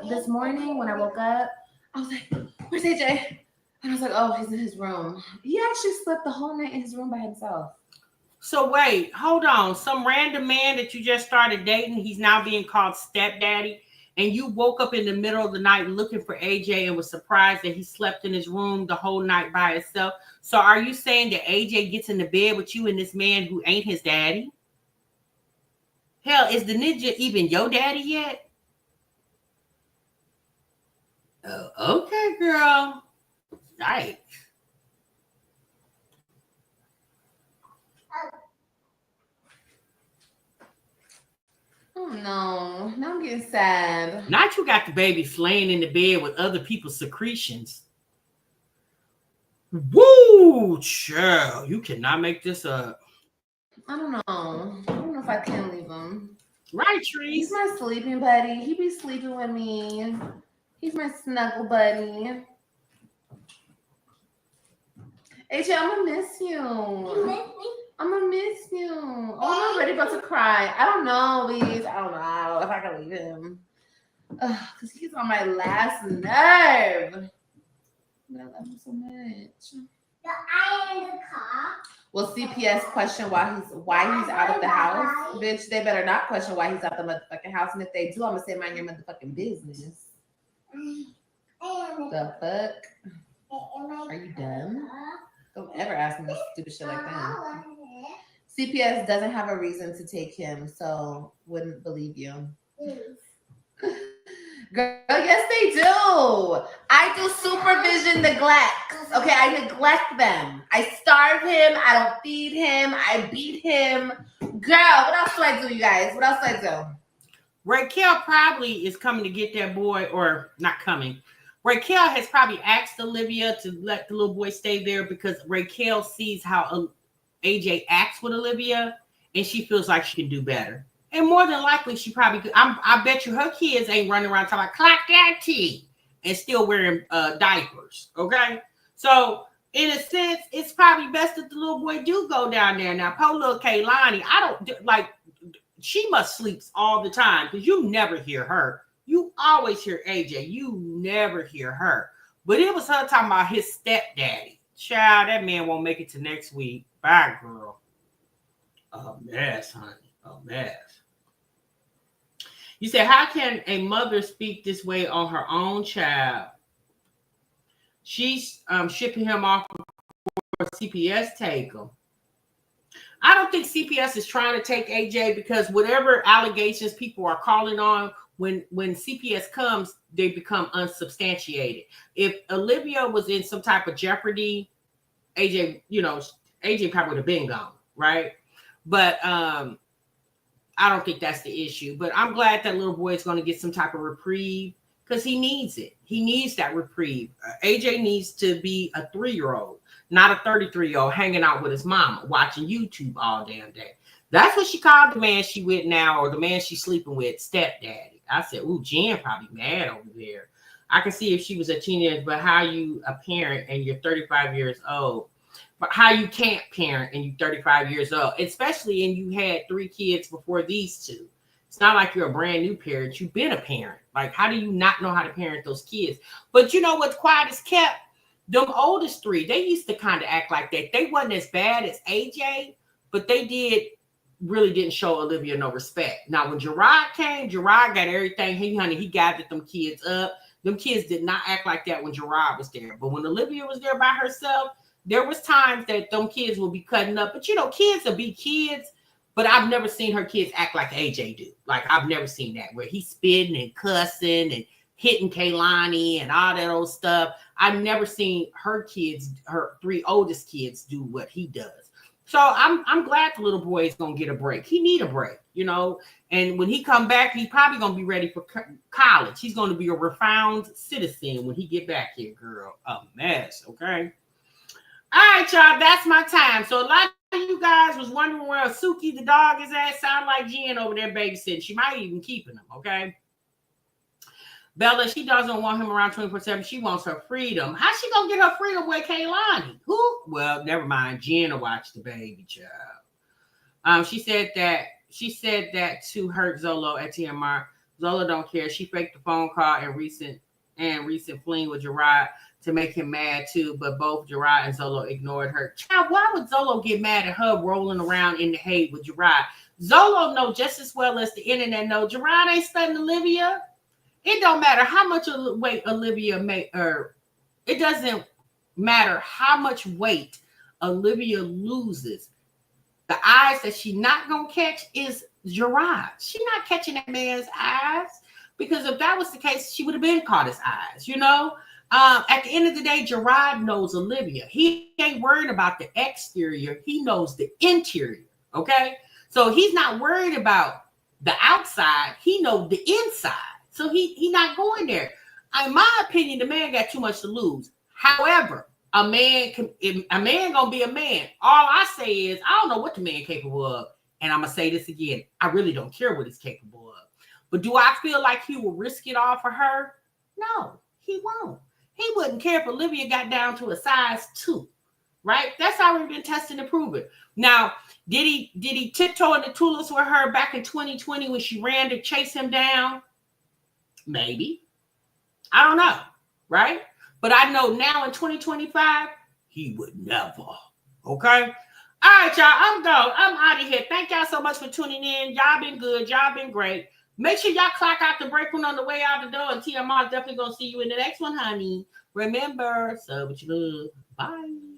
S10: this morning when I woke up, I was like, where's AJ? And I was like, oh, he's in his room. He actually slept the whole night in his room by himself.
S3: So wait, hold on. Some random man that you just started dating, he's now being called stepdaddy, and you woke up in the middle of the night looking for AJ and was surprised that he slept in his room the whole night by himself. So are you saying that AJ gets in the bed with you and this man who ain't his daddy? Hell, is the ninja even your daddy yet? Oh, okay, girl. Right.
S10: Oh no, now I'm getting sad.
S3: Not you got the baby flaying in the bed with other people's secretions. Woo, child, you cannot make this up.
S10: I don't know if I can leave him.
S3: Right, Trees.
S10: He's my sleeping buddy. He be sleeping with me. He's my snuggle buddy. AJ, I'm gonna miss you. You miss me? I'm gonna miss you. Oh, I'm already about to cry. I don't know, Louise. I don't know if I can leave him. Because he's on my last nerve. I love him so much. I in the car. Will CPS question why he's out of the house? Bitch, they better not question why he's out the motherfucking house. And if they do, I'm gonna say mind your motherfucking business. The fuck? Are you dumb? Don't ever ask me stupid shit like that. CPS doesn't have a reason to take him, so wouldn't believe you. Girl, yes they do. I do supervision neglect. Okay, I neglect them. I starve him. I don't feed him. I beat him. Girl, what else do I do, you guys? What else do I do?
S3: Raquel probably is coming to get that boy, or not coming. Raquel has probably asked Olivia to let the little boy stay there because Raquel sees how AJ acts with Olivia, and she feels like she can do better. And more than likely, she probably could. I bet you her kids ain't running around talking about clock that tea and still wearing diapers. Okay, so in a sense, it's probably best that the little boy do go down there. Now, poor little Kaylani, I don't like. She must sleep all the time because you never hear her. You always hear AJ. You never hear her. But it was her talking about his stepdaddy. Child, that man won't make it to next week. Bye, girl. A mess, honey. A mess. You said, how can a mother speak this way on her own child? She's shipping him off for CPS take him. I don't think CPS is trying to take AJ because whatever allegations people are calling on, when CPS comes, they become unsubstantiated. If Olivia was in some type of jeopardy, AJ probably would have been gone, right? But I don't think that's the issue. But I'm glad that little boy is going to get some type of reprieve because he needs it. He needs that reprieve. AJ needs to be a 3-year-old, not a 33-year-old hanging out with his mama, watching YouTube all damn day. That's what she called the man she with now, or the man she's sleeping with, stepdaddy. I said, ooh, Jen probably mad over there. I can see if she was a teenager, but how you a parent and you're 35 years old, but how you can't parent and you're 35 years old, especially and you had 3 kids before these 2. It's not like you're a brand new parent. You've been a parent. Like, how do you not know how to parent those kids? But you know what's quiet as kept? Them oldest 3, they used to kind of act like that. They wasn't as bad as AJ, but they really didn't show Olivia no respect. Now, when Gerard came, Gerard got everything. He gathered them kids up. Them kids did not act like that when Gerard was there. But when Olivia was there by herself, there was times that them kids will be cutting up. But, kids will be kids. But I've never seen her kids act like AJ do. Like, I've never seen that, where he's spitting and cussing and hitting Kaylani and all that old stuff. I've never seen her 3 oldest kids do what he does. So I'm glad the little boy is gonna get a break. He need a break, And when he come back, he's probably gonna be ready for college. He's gonna be a refined citizen when he get back here, girl. A mess, okay. All right, y'all. That's my time. So a lot of you guys was wondering where Suki the dog is at. Sound like Jen over there babysitting. She might even keeping him, okay. Bella, she doesn't want him around 24/7. She wants her freedom. How's she gonna get her freedom with Kaylani? Who? Well, never mind. Jen will watch the baby, child. She said that to hurt Zolo at TMR. Zolo don't care. She faked the phone call and recent fling with Gerard to make him mad too. But both Gerard and Zolo ignored her. Child, why would Zolo get mad at her rolling around in the hay with Gerard? Zolo know just as well as the internet know Gerard ain't studying Olivia. It don't matter how much weight Olivia it doesn't matter how much weight Olivia loses. The eyes that she not gonna catch is Gerard. She not catching that man's eyes, because if that was the case, she would have been caught his eyes. At the end of the day, Gerard knows Olivia. He ain't worried about the exterior. He knows the interior. Okay, so he's not worried about the outside. He knows the inside. So he not going there. In my opinion, the man got too much to lose. However, a man gonna be a man. All I say is, I don't know what the man capable of. And I'm gonna say this again. I really don't care what he's capable of. But do I feel like he will risk it all for her? No, he won't. He wouldn't care if Olivia got down to a size 2, right? That's how we've been testing and proving. Now, did he tiptoe in the tulips with her back in 2020 when she ran to chase him down? Maybe. I don't know, right? But I know now in 2025, he would never. Okay? All right, y'all. I'm gone. I'm out of here. Thank y'all so much for tuning in. Y'all been good. Y'all been great. Make sure y'all clock out the break room on the way out the door. And TMR is definitely going to see you in the next one, honey. Remember, so what you love. Bye.